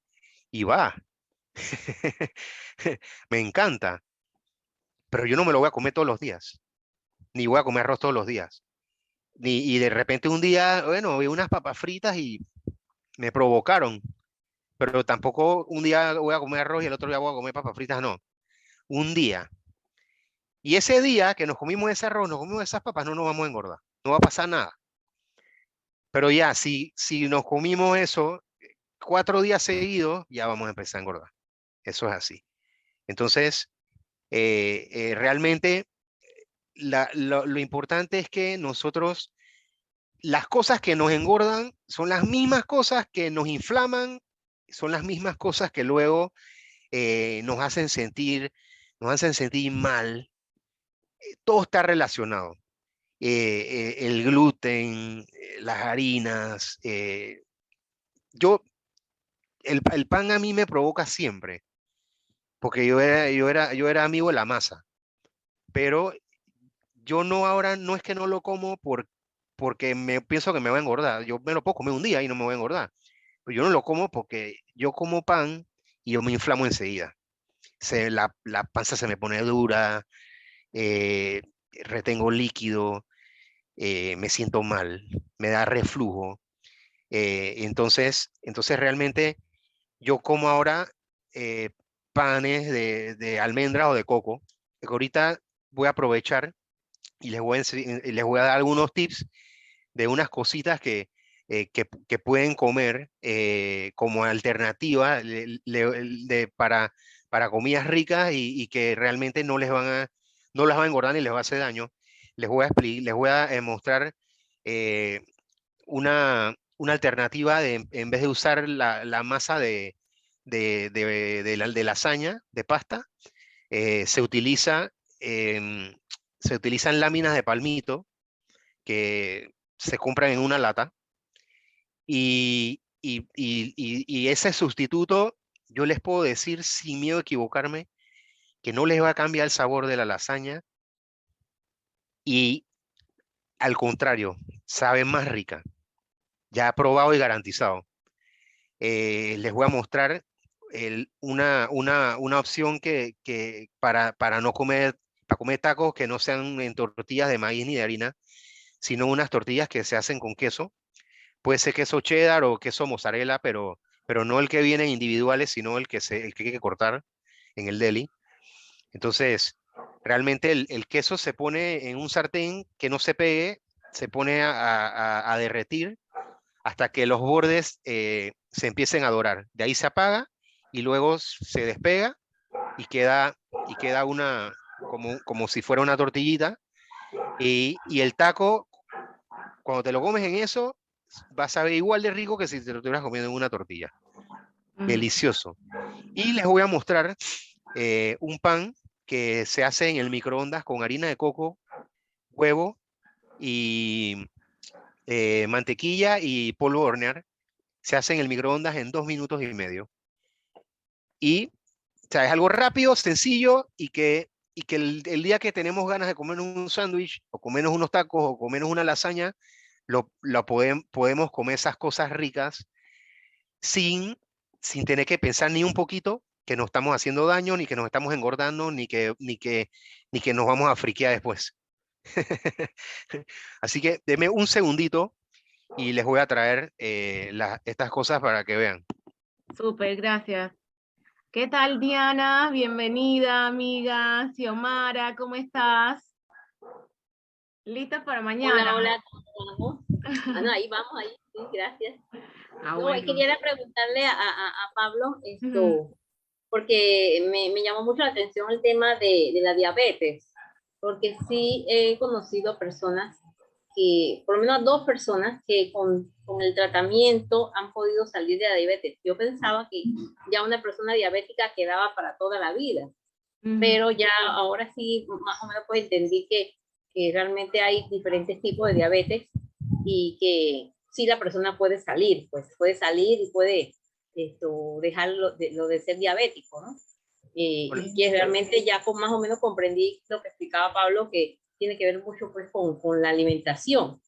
[SPEAKER 2] va. Me encanta, pero yo no me lo voy a comer todos los días, ni voy a comer arroz todos los días. Y de repente un día, bueno, vi unas papas fritas y me provocaron, pero tampoco un día voy a comer arroz y el otro día voy a comer papas fritas, no. Un día. Y ese día que nos comimos ese arroz, nos comimos esas papas, no nos vamos a engordar, no va a pasar nada. Pero ya, si nos comimos eso 4 días seguidos, ya vamos a empezar a engordar. Eso es así. Entonces, realmente lo importante es que nosotros, las cosas que nos engordan son las mismas cosas que nos inflaman, son las mismas cosas que luego nos hacen sentir mal. Todo está relacionado. El gluten, las harinas. El pan a mí me provoca siempre, porque yo era amigo de la masa, pero yo no ahora no es que no lo como porque me pienso que me va a engordar. Yo me lo puedo comer un día y no me voy a engordar. Pero yo no lo como porque yo como pan y yo me inflamo enseguida. La panza se me pone dura, eh, retengo líquido, me siento mal, me da reflujo. Entonces realmente yo como ahora panes de almendra o de coco. Que ahorita voy a aprovechar y les voy a dar algunos tips de unas cositas que pueden comer como alternativa para comidas ricas y que realmente no las van a engordar ni les va a hacer daño. Les voy a mostrar eh, una alternativa en vez de usar la masa de lasaña, de pasta, eh, se utiliza, em, se utilizan láminas de palmito que se compran en una lata y ese sustituto, yo les puedo decir sin miedo a equivocarme, que no les va a cambiar el sabor de la lasaña y al contrario, sabe más rica. Ya probado y garantizado. Les voy a mostrar una opción para no comer, para comer tacos que no sean en tortillas de maíz ni de harina, sino unas tortillas que se hacen con queso. Puede ser queso cheddar o queso mozzarella, pero no el que viene individuales, sino el que hay que cortar en el deli. Entonces, realmente el queso se pone en un sartén que no se pegue, se pone a derretir hasta que los bordes se empiecen a dorar. De ahí se apaga y luego se despega y queda como si fuera una tortillita. Y el taco, cuando te lo comes en eso, va a saber igual de rico que si te lo estuvieras comiendo en una tortilla. Delicioso. Y les voy a mostrar un pan que se hace en el microondas con harina de coco, huevo y mantequilla y polvo de hornear. Se hace en el microondas en 2 minutos y medio. Y o sea, es algo rápido, sencillo y que el día que tenemos ganas de comer un sándwich o comernos unos tacos o comernos una lasaña, podemos comer esas cosas ricas sin tener que pensar ni un poquito que nos estamos haciendo daño, ni que nos estamos engordando, ni que nos vamos a friquear después. Así que denme un segundito y les voy a traer estas cosas para que vean.
[SPEAKER 1] Súper, gracias. ¿Qué tal, Diana? Bienvenida, amiga. Xiomara, ¿cómo estás? ¿Lista para mañana?
[SPEAKER 5] Hola, ¿cómo vamos? No, ahí vamos, ahí, sí, gracias.
[SPEAKER 1] Ah,
[SPEAKER 5] No,
[SPEAKER 1] bueno.
[SPEAKER 5] quería preguntarle a Pablo esto, porque me llamó mucho la atención el tema de la diabetes, porque sí he conocido personas que, por lo menos dos personas que con el tratamiento han podido salir de la diabetes. Yo pensaba que ya una persona diabética quedaba para toda la vida, pero ya ahora sí, más o menos pues entendí que realmente hay diferentes tipos de diabetes y que sí la persona puede salir, pues puede salir y puede dejar lo de ser diabético, ¿no? Y que realmente ya más o menos comprendí lo que explicaba Pablo, que tiene que ver mucho pues con la alimentación,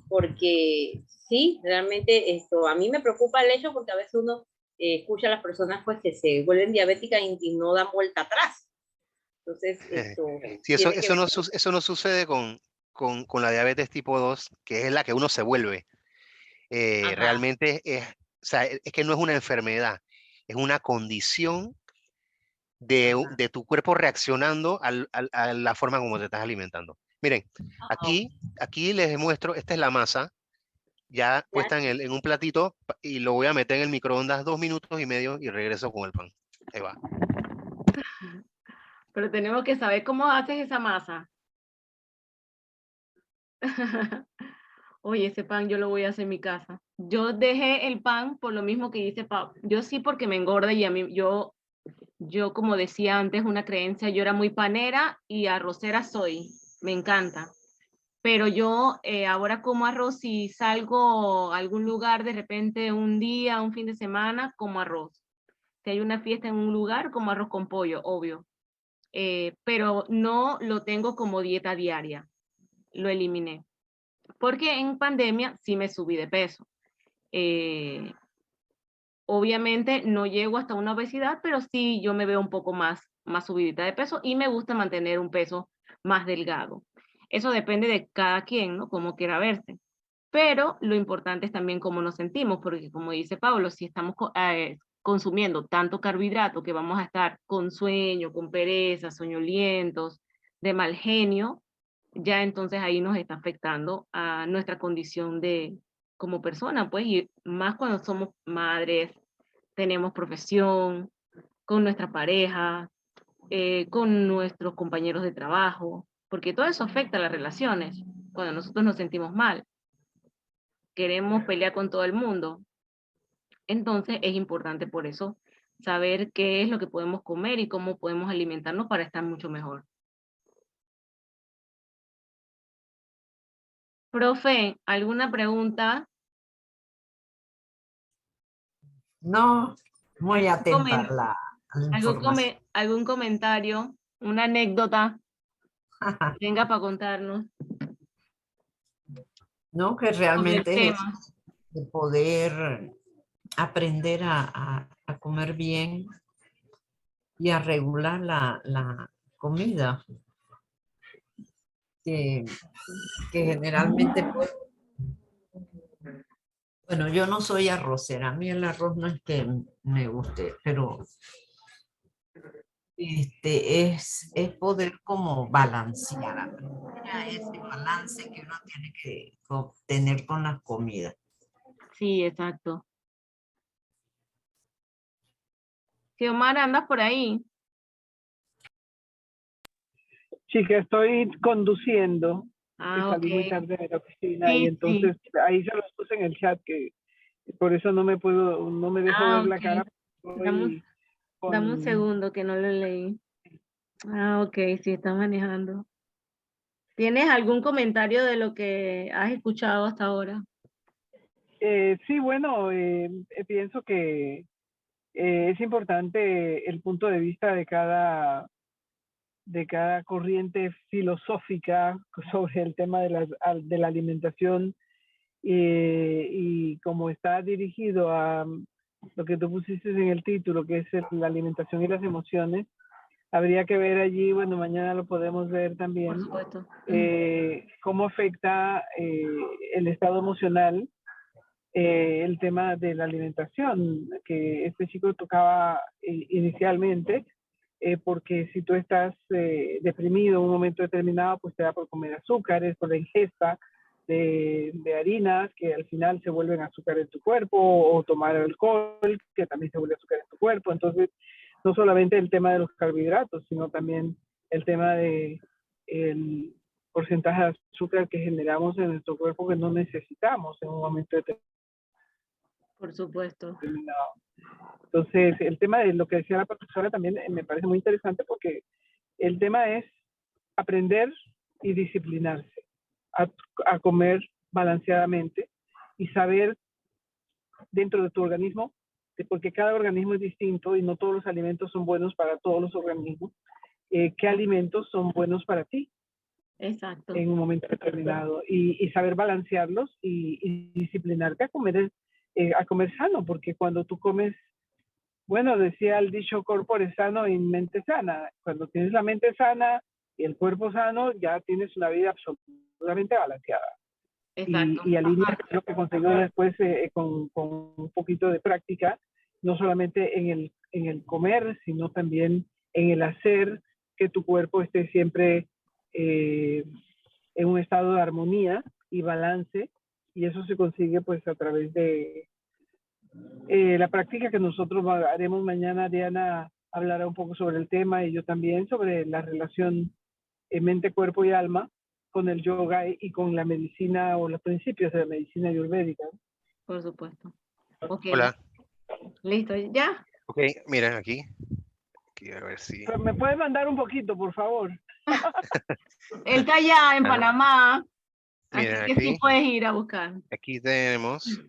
[SPEAKER 5] porque sí, realmente a mí me preocupa el hecho porque a veces uno escucha a las personas pues que se vuelven diabéticas y no dan vuelta atrás. Entonces,
[SPEAKER 2] Sí,
[SPEAKER 5] tiene que ver.
[SPEAKER 2] eso no sucede con la diabetes tipo 2, que es la que uno se vuelve.
[SPEAKER 5] Ajá.
[SPEAKER 2] Realmente o sea, es que no es una enfermedad, es una condición de tu cuerpo reaccionando a la forma como te estás alimentando. Miren, aquí les muestro, esta es la masa, ya puesta en un platito, y lo voy a meter en el microondas 2 minutos y medio y regreso con el pan. Ahí va.
[SPEAKER 1] Pero tenemos que saber cómo haces esa masa. Oye, ese pan yo lo voy a hacer en mi casa. Yo dejé el pan por lo mismo que dice Pablo. Yo sí porque me engorda y a mí, yo como decía antes, una creencia, yo era muy panera y arrocera soy. Me encanta. Pero yo ahora como arroz y salgo a algún lugar de repente un día, un fin de semana, como arroz. Si hay una fiesta en un lugar, como arroz con pollo, obvio. Pero no lo tengo como dieta diaria. Lo eliminé. Porque en pandemia sí me subí de peso. Eh, Obviamente no llego hasta una obesidad, pero sí yo me veo un poco más subidita de peso y me gusta mantener un peso más delgado. Eso depende de cada quien, ¿no? Cómo quiera verse. Pero lo importante es también cómo nos sentimos, porque como dice Pablo, si estamos consumiendo tanto carbohidrato que vamos a estar con sueño, con pereza, soñolientos, de mal genio, ya entonces ahí nos está afectando a nuestra condición de como persona, pues, y más cuando somos madres, tenemos profesión, con nuestra pareja, con nuestros compañeros de trabajo, porque todo eso afecta a las relaciones. Cuando nosotros nos sentimos mal, queremos pelear con todo el mundo. Entonces es importante por eso saber qué es lo que podemos comer y cómo podemos alimentarnos para estar mucho mejor. Profe, ¿alguna pregunta?
[SPEAKER 4] No, muy atenta
[SPEAKER 1] Comen-
[SPEAKER 4] a la información.
[SPEAKER 1] ¿Algún comentario? ¿Una anécdota que tenga para contarnos
[SPEAKER 4] No, que
[SPEAKER 1] sobre el
[SPEAKER 4] realmente es
[SPEAKER 1] tema?
[SPEAKER 4] de poder aprender a comer bien y a regular la comida, que, que generalmente, pues, bueno, yo no soy arrocera, a mí el arroz no es que me guste, pero es poder como balancear, aprender a ese balance que uno tiene que tener con las comidas.
[SPEAKER 1] Sí, exacto. Xiomara, ¿andas por ahí?
[SPEAKER 6] Sí, que estoy conduciendo, que
[SPEAKER 1] Ah, ok.
[SPEAKER 6] salí muy tarde de la oficina y
[SPEAKER 1] Sí, sí.
[SPEAKER 6] entonces ahí se los puse en el chat, que por eso no me dejo
[SPEAKER 1] Ah,
[SPEAKER 6] ver la cara.
[SPEAKER 1] ok. Dame,
[SPEAKER 6] Estoy
[SPEAKER 1] dame un
[SPEAKER 6] con,
[SPEAKER 1] segundo que no lo leí. Ah, ok, sí, está manejando. ¿Tienes algún comentario de lo que has escuchado hasta ahora?
[SPEAKER 6] sí, bueno, pienso que es importante el punto de vista de cada corriente filosófica sobre el tema de la alimentación, y como está dirigido a lo que tú pusiste en el título, que es la alimentación y las emociones, habría que ver allí, bueno, mañana lo podemos ver
[SPEAKER 1] Por
[SPEAKER 6] también,
[SPEAKER 1] supuesto.
[SPEAKER 6] cómo afecta el estado emocional, el tema de la alimentación, que este chico tocaba inicialmente, porque si tú estás deprimido en un momento determinado, pues te da por comer azúcares, por la ingesta de harinas que al final se vuelven azúcar en tu cuerpo, o tomar alcohol que también se vuelve azúcar en tu cuerpo. Entonces no solamente el tema de los carbohidratos, sino también el tema de el porcentaje de azúcar que generamos en nuestro cuerpo que no necesitamos en un momento
[SPEAKER 1] Por supuesto.
[SPEAKER 6] determinado. Entonces, el tema de lo que decía la profesora también me parece muy interesante porque el tema es aprender y disciplinarse a comer balanceadamente y saber dentro de tu organismo, porque cada organismo es distinto y no todos los alimentos son buenos para todos los organismos, qué alimentos son buenos para ti
[SPEAKER 1] Exacto.
[SPEAKER 6] en un momento determinado y saber balancearlos y disciplinarte a comer sano, porque cuando tú comes, bueno, decía el dicho corpore sano y mente sana, cuando tienes la mente sana y el cuerpo sano, ya tienes una vida absolutamente balanceada.
[SPEAKER 1] Exacto.
[SPEAKER 6] Y alinea lo que consiguió después con un poquito de práctica, no solamente en el comer, sino también en el hacer que tu cuerpo esté siempre en un estado de armonía y balance, y eso se consigue pues a través de la práctica que nosotros haremos mañana. Diana hablará un poco sobre el tema y yo también sobre la relación mente, cuerpo y alma con el yoga y con la medicina o los principios de la medicina ayurvédica.
[SPEAKER 1] Por supuesto. Ok.
[SPEAKER 2] Hola.
[SPEAKER 1] Listo. ¿Ya?
[SPEAKER 2] Ok, miren aquí. Aquí a ver si...
[SPEAKER 6] Pero me puedes mandar un poquito, por favor.
[SPEAKER 1] Él está allá en
[SPEAKER 2] Ah,
[SPEAKER 1] Panamá. Así
[SPEAKER 2] miren
[SPEAKER 1] que sí
[SPEAKER 2] aquí.
[SPEAKER 1] puedes ir a buscar.
[SPEAKER 2] Aquí tenemos,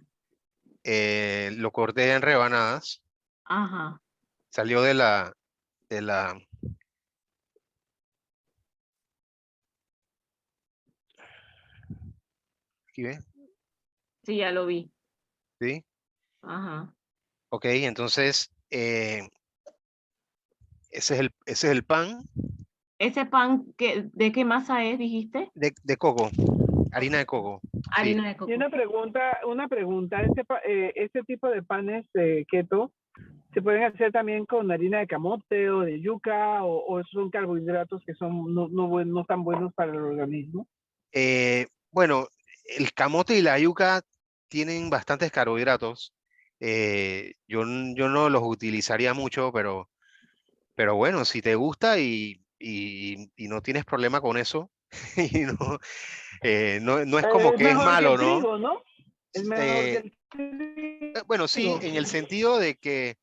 [SPEAKER 2] lo corté en rebanadas.
[SPEAKER 1] Ajá.
[SPEAKER 2] Salió de la, aquí ve,
[SPEAKER 1] Sí, ya lo vi.
[SPEAKER 2] ¿sí?
[SPEAKER 1] Ajá.
[SPEAKER 2] Ok, entonces, ese es el pan
[SPEAKER 1] ¿Ese pan de qué masa es, dijiste?
[SPEAKER 2] de coco, harina de coco, sí.
[SPEAKER 1] Harina de coco.
[SPEAKER 6] Y una pregunta, este tipo de panes keto, ¿se pueden hacer también con harina de camote o de yuca o son carbohidratos que son no tan buenos para el organismo?
[SPEAKER 2] Bueno, el camote y la yuca tienen bastantes carbohidratos. Yo no los utilizaría mucho, pero bueno, si te gusta y no tienes problema con eso, y no es como
[SPEAKER 6] Es
[SPEAKER 2] que es
[SPEAKER 6] mejor que el
[SPEAKER 2] malo, ¿no?
[SPEAKER 6] trigo, ¿no? Es mejor que
[SPEAKER 2] Eh,
[SPEAKER 6] el
[SPEAKER 2] bueno, sí,
[SPEAKER 6] trigo.
[SPEAKER 2] en el sentido de que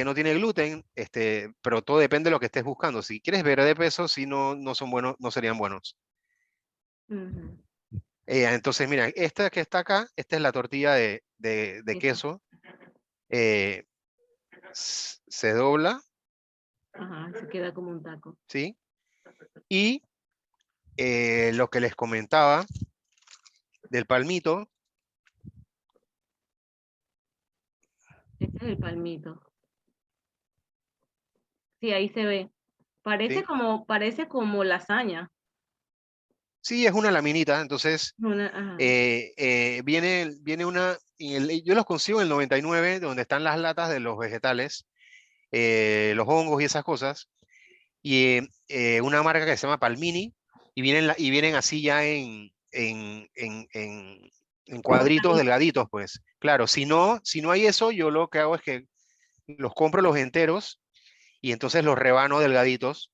[SPEAKER 2] no tiene gluten, pero todo depende de lo que estés buscando. Si quieres ver de peso, sí no son buenos, no serían buenos.
[SPEAKER 1] Ujú.
[SPEAKER 2] Entonces, mira, esta que está acá, esta es la tortilla de
[SPEAKER 1] Eso.
[SPEAKER 2] queso. eh, Se dobla,
[SPEAKER 1] Ajá, se queda como un taco.
[SPEAKER 2] ¿sí? Y lo que les comentaba del palmito,
[SPEAKER 1] Este es el palmito. Sí, ahí se ve.
[SPEAKER 2] ¿sí?
[SPEAKER 1] Parece como lasaña.
[SPEAKER 2] Sí, es una laminita, entonces
[SPEAKER 1] Ajá.
[SPEAKER 2] viene una, yo los consigo en el 99, donde están las latas de los vegetales, los hongos y esas cosas, y una marca que se llama Palmini, y vienen así ya en cuadritos delgaditos, pues. Claro, si no hay eso, yo lo que hago es que los compro los enteros y entonces los rebano delgaditos.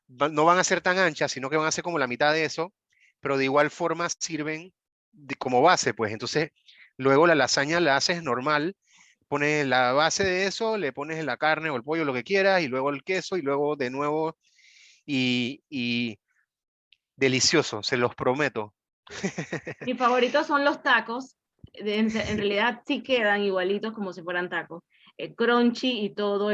[SPEAKER 2] No van a ser tan anchas, sino que van a ser como la mitad de eso, pero de igual forma sirven como base, pues. Entonces, luego la lasaña la haces normal, pones la base de eso, le pones la carne o el pollo, lo que quieras, y luego el queso, y luego de nuevo, y delicioso, se los prometo.
[SPEAKER 1] Mis favoritos son los tacos. En realidad sí quedan igualitos como si fueran tacos. Crunchy y todo,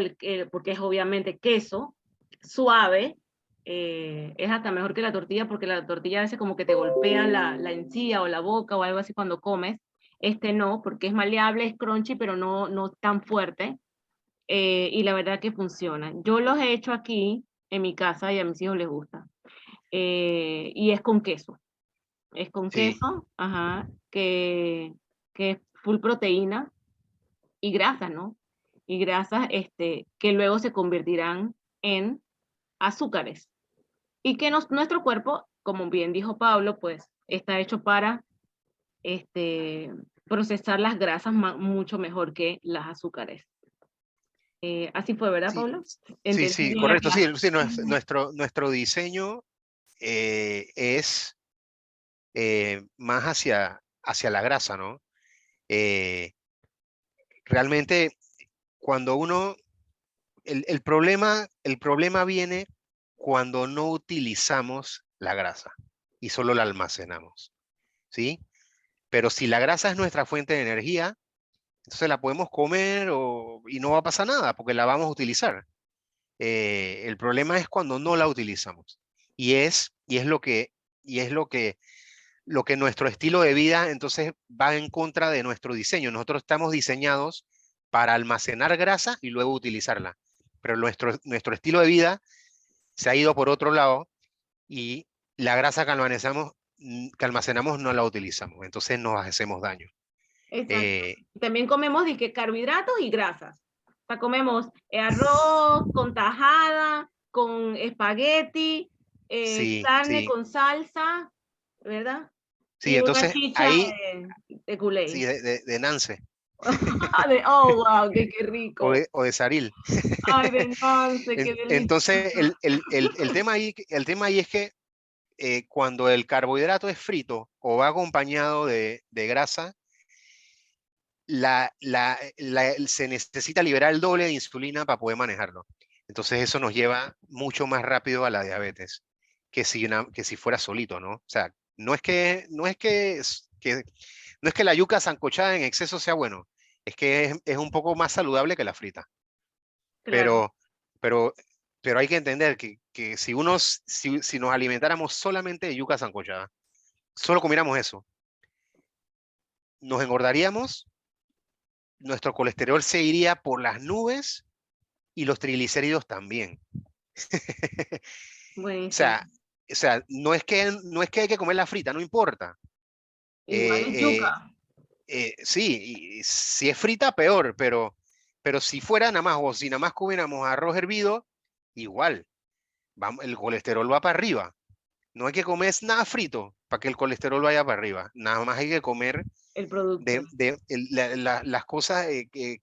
[SPEAKER 1] porque es obviamente queso, suave. Es hasta mejor que la tortilla porque la tortilla a veces como que te golpea la encía o la boca o algo así cuando comes. Este no, porque es maleable, es crunchy, pero no tan fuerte. Y la verdad que funciona. Yo los he hecho aquí en mi casa y a mis hijos les gusta. Y es con queso. Es con
[SPEAKER 2] Sí,
[SPEAKER 1] queso, ajá, que es full proteína y grasas, ¿no? Y grasas que luego se convertirán en azúcares. Y que nuestro cuerpo, como bien dijo Pablo, pues está hecho para procesar las grasas mucho mejor que las azúcares. Así fue, ¿verdad,
[SPEAKER 2] Sí,
[SPEAKER 1] Pablo?
[SPEAKER 2] sí,
[SPEAKER 1] Entendí
[SPEAKER 2] sí,
[SPEAKER 1] bien la
[SPEAKER 2] correcto. Sí,
[SPEAKER 1] clase.
[SPEAKER 2] sí, nuestro diseño es más hacia la grasa, ¿no? Eh, realmente, cuando uno, el problema viene cuando no utilizamos la grasa y solo la almacenamos, ¿sí? Pero si la grasa es nuestra fuente de energía, entonces la podemos comer y no va a pasar nada porque la vamos a utilizar. El problema es cuando no la utilizamos. Y es lo que nuestro estilo de vida entonces va en contra de nuestro diseño. Nosotros estamos diseñados para almacenar grasa y luego utilizarla. Pero nuestro estilo de vida se ha ido por otro lado y la grasa que almacenamos no la utilizamos. Entonces nos hacemos daño.
[SPEAKER 1] Exacto.
[SPEAKER 2] Eh,
[SPEAKER 1] También comemos carbohidratos y grasas. O sea, comemos arroz con tajada, con espagueti,
[SPEAKER 2] sí,
[SPEAKER 1] carne
[SPEAKER 2] sí,
[SPEAKER 1] con salsa, ¿verdad?
[SPEAKER 2] sí.
[SPEAKER 1] Y una
[SPEAKER 2] Entonces
[SPEAKER 1] chicha
[SPEAKER 2] ahí,
[SPEAKER 1] de
[SPEAKER 2] sí,
[SPEAKER 1] culé.
[SPEAKER 2] de Nance
[SPEAKER 1] Oh, wow, qué rico.
[SPEAKER 2] o de Saril.
[SPEAKER 1] Ay, de Nance, qué
[SPEAKER 2] Entonces,
[SPEAKER 1] delicioso.
[SPEAKER 2] el tema ahí es que cuando el carbohidrato es frito o va acompañado de grasa, se necesita liberar el doble de insulina para poder manejarlo. Entonces eso nos lleva mucho más rápido a la diabetes que si fuera solito, ¿no? O sea, no es que la yuca sancochada en exceso sea bueno, es que es un poco más saludable que la frita.
[SPEAKER 1] Claro.
[SPEAKER 2] Pero, pero, pero hay que entender que si nos alimentáramos solamente de yuca sancochada, solo comiéramos eso, nos engordaríamos, nuestro colesterol se iría por las nubes y los triglicéridos también. O
[SPEAKER 1] Buenísimo.
[SPEAKER 2] sea, no es que hay que comer la frita, no importa.
[SPEAKER 1] Igual es
[SPEAKER 2] Eh,
[SPEAKER 1] yuca.
[SPEAKER 2] sí, y si es frita, peor, pero si fuera nada más, o si nada más comiéramos arroz hervido, igual, el colesterol va para arriba. No hay que comer nada frito para que el colesterol vaya para arriba. Nada más hay que comer
[SPEAKER 1] El producto.
[SPEAKER 2] las cosas,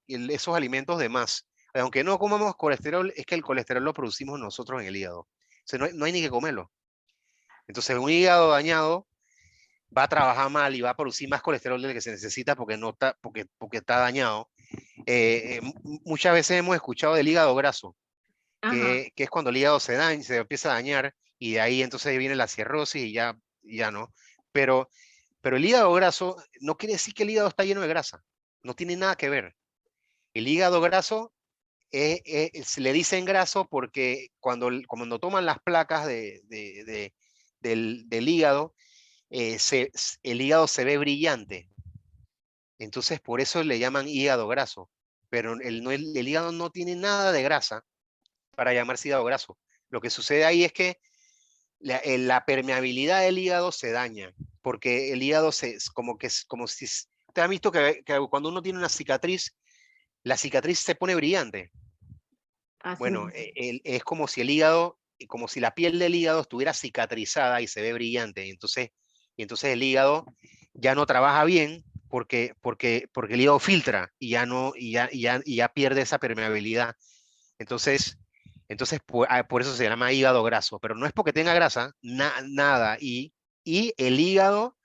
[SPEAKER 2] esos alimentos de más. Aunque no comamos colesterol, es que el colesterol lo producimos nosotros en el hígado. O sea, no hay ni que comerlo. Entonces, un hígado dañado va a trabajar mal y va a producir más colesterol del que se necesita porque está dañado. Muchas veces hemos escuchado del hígado graso,
[SPEAKER 1] Ajá.
[SPEAKER 2] que es cuando el hígado se empieza a dañar y de ahí entonces viene la cirrosis y ya no. Pero, pero el hígado graso no quiere decir que el hígado está lleno de grasa. No tiene nada que ver. El hígado graso se le dicen graso porque cuando toman las placas del hígado, el hígado se ve brillante. Entonces por eso le llaman hígado graso. Pero el hígado no tiene nada de grasa para llamarse hígado graso. Lo que sucede ahí es que la permeabilidad del hígado se daña, porque el hígado es como si... ¿Te has visto que cuando uno tiene una cicatriz, la cicatriz se pone brillante?
[SPEAKER 1] Así
[SPEAKER 2] Bueno,
[SPEAKER 1] mismo.
[SPEAKER 2] es como si el hígado, como si la piel del hígado estuviera cicatrizada y se ve brillante. Y entonces el hígado ya no trabaja bien porque el hígado filtra y ya no, y ya pierde esa permeabilidad. Entonces, por eso se llama hígado graso, pero no es porque tenga grasa, nada. Y el hígado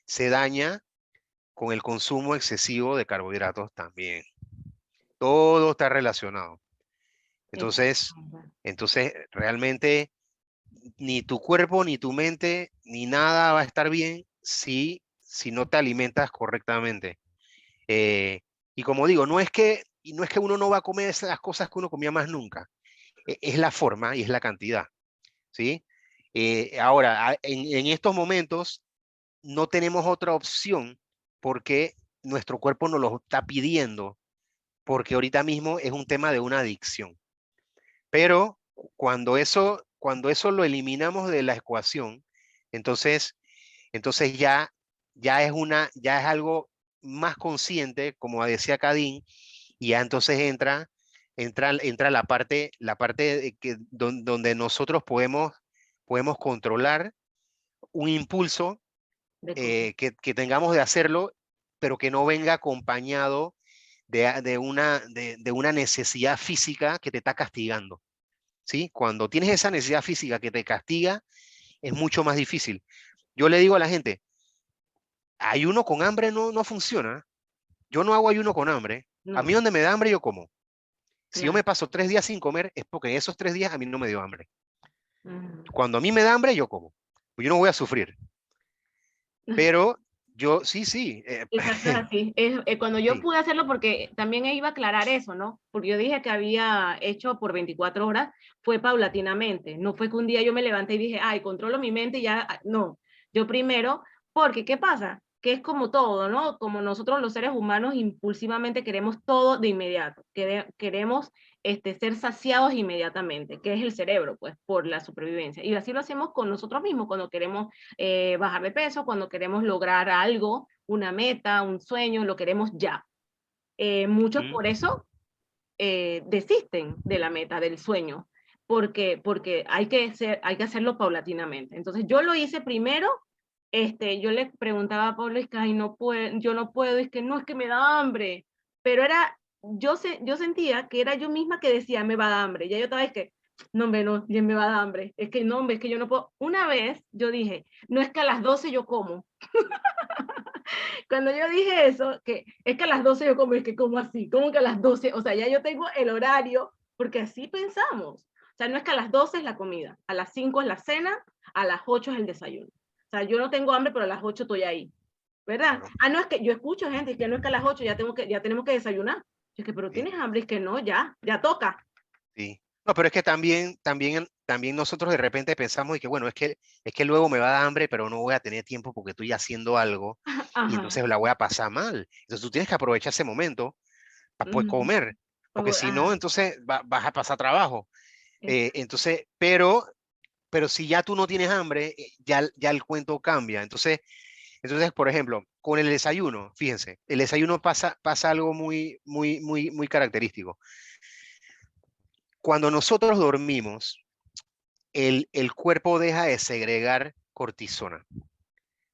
[SPEAKER 2] se daña con el consumo excesivo de carbohidratos también. Todo está relacionado. Entonces,
[SPEAKER 1] Exactamente.
[SPEAKER 2] entonces realmente ni tu cuerpo, ni tu mente, ni nada va a estar bien si no te alimentas correctamente. Y como digo, no es que uno no va a comer esas cosas que uno comía más nunca. Es la forma y es la cantidad, ¿sí? Ahora, en estos momentos no tenemos otra opción porque nuestro cuerpo nos lo está pidiendo, porque ahorita mismo es un tema de una adicción. Pero cuando eso lo eliminamos de la ecuación, entonces, entonces ya es algo más consciente, como decía Cadín, y ya entonces entra la parte donde nosotros podemos controlar un impulso
[SPEAKER 1] De comer.
[SPEAKER 2] que tengamos de hacerlo, pero que no venga acompañado de una necesidad física que te está castigando, ¿sí? Cuando tienes esa necesidad física que te castiga, es mucho más difícil. Yo le digo a la gente, ayuno con hambre no funciona. Yo no hago ayuno con hambre. A mí
[SPEAKER 1] No,
[SPEAKER 2] donde me da hambre yo como. Si yo
[SPEAKER 1] claro.
[SPEAKER 2] me paso 3 días sin comer, es porque esos 3 días a mí no me dio hambre.
[SPEAKER 1] Ujú.
[SPEAKER 2] Cuando a mí me da hambre, yo como. Yo no voy a sufrir. Pero yo, sí,
[SPEAKER 1] Exacto, es así. Cuando yo
[SPEAKER 2] sí,
[SPEAKER 1] pude hacerlo, porque también iba a aclarar eso, ¿no? Porque yo dije que había hecho por 24 horas, fue paulatinamente. No fue que un día yo me levanté y dije, ay, controlo mi mente y ya. No, yo primero, porque ¿qué pasa? Que es como todo, ¿no? Como nosotros los seres humanos impulsivamente queremos todo de inmediato. Queremos ser saciados inmediatamente, que es el cerebro, pues, por la supervivencia. Y así lo hacemos con nosotros mismos cuando queremos bajar de peso, cuando queremos lograr algo, una meta, un sueño, lo queremos ya. Muchos
[SPEAKER 2] ¿Mm?
[SPEAKER 1] por eso desisten de la meta, del sueño, porque hay que hacerlo paulatinamente. Entonces yo lo hice primero, yo le preguntaba a Pablo, es que ay, no puedo, yo no puedo, es que no, es que me da hambre, pero yo sentía que era yo misma que decía, me va a dar hambre, ya yo estaba, es que, no, hombre, no, ya me va a dar hambre, es que no, hombre, es que yo no puedo. Una vez yo dije, no es que a las 12 yo como, cuando yo dije eso, que es que a las 12 yo como, es que como así, como que a las 12, o sea, ya yo tengo el horario, porque así pensamos. O sea, no es que a las 12 es la comida, a las 5 es la cena, a las 8 es el desayuno. O sea, yo no tengo hambre, pero a las 8 estoy ahí, ¿verdad?
[SPEAKER 2] Claro,
[SPEAKER 1] Ah, no, es que yo escucho gente que no es que a las 8 ya tenemos que desayunar. Es que, pero
[SPEAKER 2] sí,
[SPEAKER 1] tienes hambre, es que no, ya toca.
[SPEAKER 2] sí. No, pero es que también nosotros de repente pensamos y que, bueno, es que luego me va a dar hambre, pero no voy a tener tiempo porque estoy haciendo algo y
[SPEAKER 1] Ajá.
[SPEAKER 2] entonces la voy a pasar mal. Entonces tú tienes que aprovechar ese momento para poder
[SPEAKER 1] Ujú.
[SPEAKER 2] comer, porque si no,
[SPEAKER 1] Ajá.
[SPEAKER 2] entonces vas a pasar trabajo.
[SPEAKER 1] Exacto.
[SPEAKER 2] Entonces, pero si ya tú no tienes hambre, ya el cuento cambia. Entonces, por ejemplo, con el desayuno, fíjense, el desayuno pasa algo muy característico. Cuando nosotros dormimos, el cuerpo deja de segregar cortisona,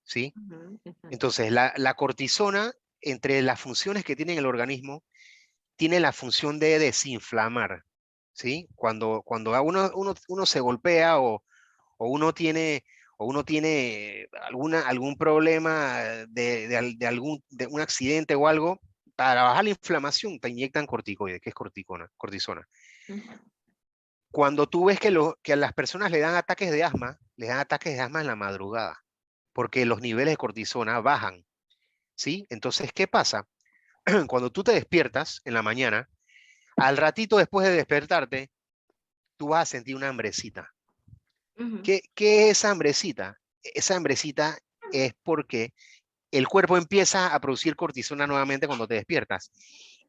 [SPEAKER 2] ¿sí?
[SPEAKER 1] Ujú, exacto.
[SPEAKER 2] Entonces, la cortisona, entre las funciones que tiene en el organismo, tiene la función de desinflamar, ¿sí? Cuando uno se golpea o uno tiene, algún problema de un accidente o algo, para bajar la inflamación te inyectan corticoides, que es cortisona.
[SPEAKER 1] Ujú.
[SPEAKER 2] Cuando tú ves que a las personas le dan ataques de asma, les dan ataques de asma en la madrugada, porque los niveles de cortisona bajan, ¿sí? Entonces, ¿qué pasa? Cuando tú te despiertas en la mañana, al ratito después de despertarte, tú vas a sentir una hambrecita.
[SPEAKER 1] Ujú.
[SPEAKER 2] ¿Qué es esa hambrecita? Esa hambrecita es porque el cuerpo empieza a producir cortisona nuevamente cuando te despiertas.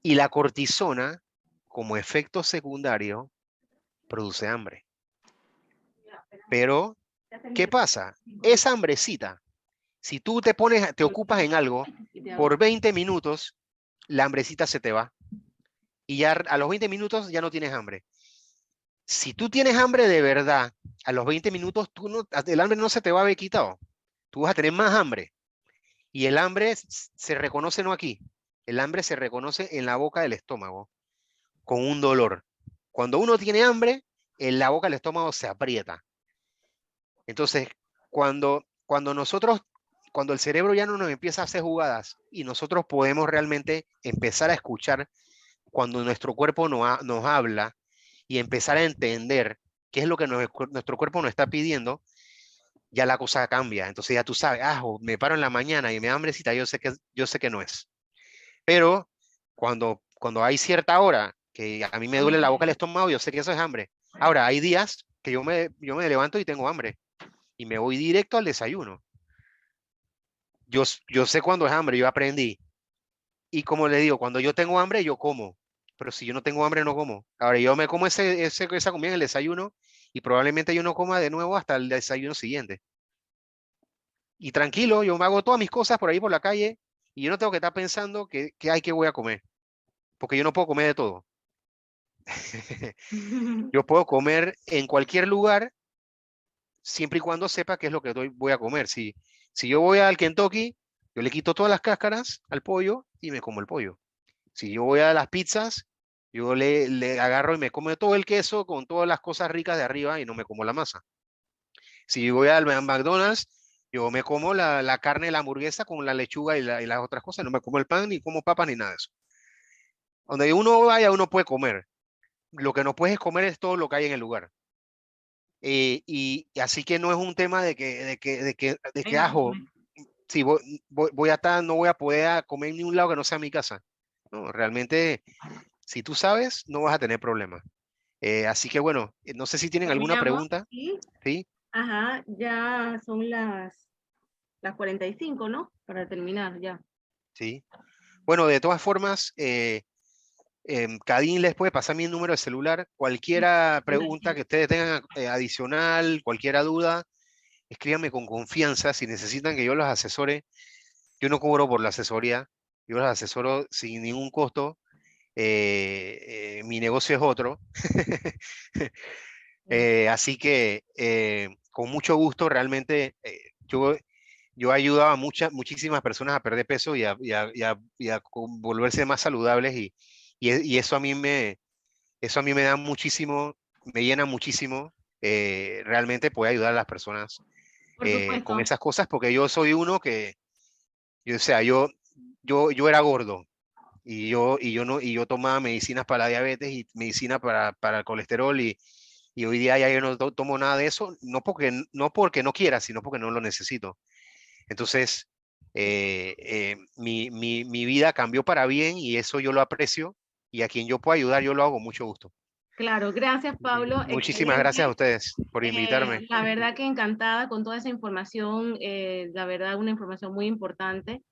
[SPEAKER 2] Y la cortisona, como efecto secundario, produce hambre. Pero, ¿qué pasa? Esa hambrecita, si tú te ocupas en algo, por 20 minutos, la hambrecita se te va. Y ya a los 20 minutos ya no tienes hambre. Si tú tienes hambre de verdad, a los 20 minutos el hambre no se te va a haber quitado. Tú vas a tener más hambre. Y el hambre se reconoce no aquí. El hambre se reconoce en la boca del estómago, con un dolor. Cuando uno tiene hambre, en la boca del estómago se aprieta. Entonces, cuando el cerebro ya no nos empieza a hacer jugadas y nosotros podemos realmente empezar a escuchar cuando nuestro cuerpo nos habla y empezar a entender qué es lo que nuestro cuerpo nos está pidiendo, ya la cosa cambia. Entonces ya tú sabes, me paro en la mañana y me da hambrecita, yo sé que no es. Pero cuando hay cierta hora que a mí me duele la boca del estómago, yo sé que eso es hambre. Ahora, hay días que yo me levanto y tengo hambre y me voy directo al desayuno. Yo sé cuándo es hambre, yo aprendí. Y como le digo, cuando yo tengo hambre, yo como. Pero si yo no tengo hambre, no como. Ahora, yo me como esa comida en el desayuno y probablemente yo no coma de nuevo hasta el desayuno siguiente. Y tranquilo, yo me hago todas mis cosas por ahí por la calle y yo no tengo que estar pensando que voy a comer, porque yo no puedo comer de todo. Yo puedo comer en cualquier lugar siempre y cuando sepa qué es lo que voy a comer. Si yo voy al Kentucky, yo le quito todas las cáscaras al pollo y me como el pollo. Si yo voy a las pizzas, yo le agarro y me como todo el queso con todas las cosas ricas de arriba y no me como la masa. Si yo voy al McDonald's, yo me como la carne de la hamburguesa con la lechuga y las otras cosas, no me como el pan, ni como papas, ni nada de eso. Donde uno vaya, uno puede comer. Lo que no puedes comer es todo lo que hay en el lugar. Y así que no es un tema de que ajo, si voy a estar, no voy a poder comer en ningún lado que no sea mi casa. No, realmente, si tú sabes, no vas a tener problemas. Así que bueno, no sé si tienen alguna
[SPEAKER 1] Terminamos,
[SPEAKER 2] pregunta.
[SPEAKER 1] ¿sí?
[SPEAKER 2] ¿Sí?
[SPEAKER 1] Ajá, ya son las 45, ¿no? Para terminar, ya.
[SPEAKER 2] Sí. Bueno, de todas formas, Cadín les puede pasar mi número de celular. Cualquiera pregunta que ustedes tengan adicional, cualquier duda, escríbanme con confianza. Si necesitan que yo los asesore, yo no cobro por la asesoría, yo los asesoro sin ningún costo. Mi negocio es otro. Así que con mucho gusto, realmente yo he ayudado a muchísimas personas a perder peso y a volverse más saludables y eso a mí me da muchísimo, me llena muchísimo realmente poder ayudar a las personas
[SPEAKER 1] Por
[SPEAKER 2] con
[SPEAKER 1] supuesto.
[SPEAKER 2] esas cosas porque yo soy uno o sea, yo era gordo y yo tomaba medicinas para la diabetes y medicina para el colesterol y hoy día ya yo no tomo nada de eso, no porque no quiera, sino porque no lo necesito. Entonces, mi vida cambió para bien y eso yo lo aprecio y a quien yo pueda ayudar, yo lo hago con mucho gusto.
[SPEAKER 1] Claro, gracias Pablo,
[SPEAKER 2] Muchísimas gracias a
[SPEAKER 1] excelente.
[SPEAKER 2] ustedes por invitarme.
[SPEAKER 1] La verdad que encantada con toda esa información, la verdad una información muy importante.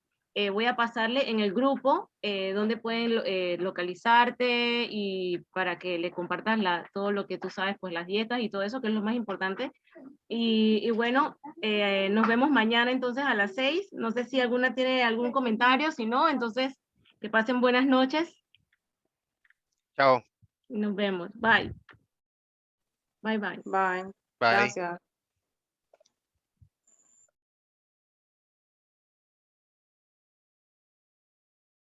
[SPEAKER 1] Voy a pasarle en el grupo donde pueden localizarte y para que le compartas todo lo que tú sabes, pues las dietas y todo eso, que es lo más importante. Y bueno, nos vemos mañana entonces a las 6. No sé si alguna tiene algún comentario, si no, entonces que pasen buenas noches.
[SPEAKER 2] Chao.
[SPEAKER 1] Nos vemos. Bye. Bye, bye.
[SPEAKER 3] Bye.
[SPEAKER 2] Bye.
[SPEAKER 3] Gracias.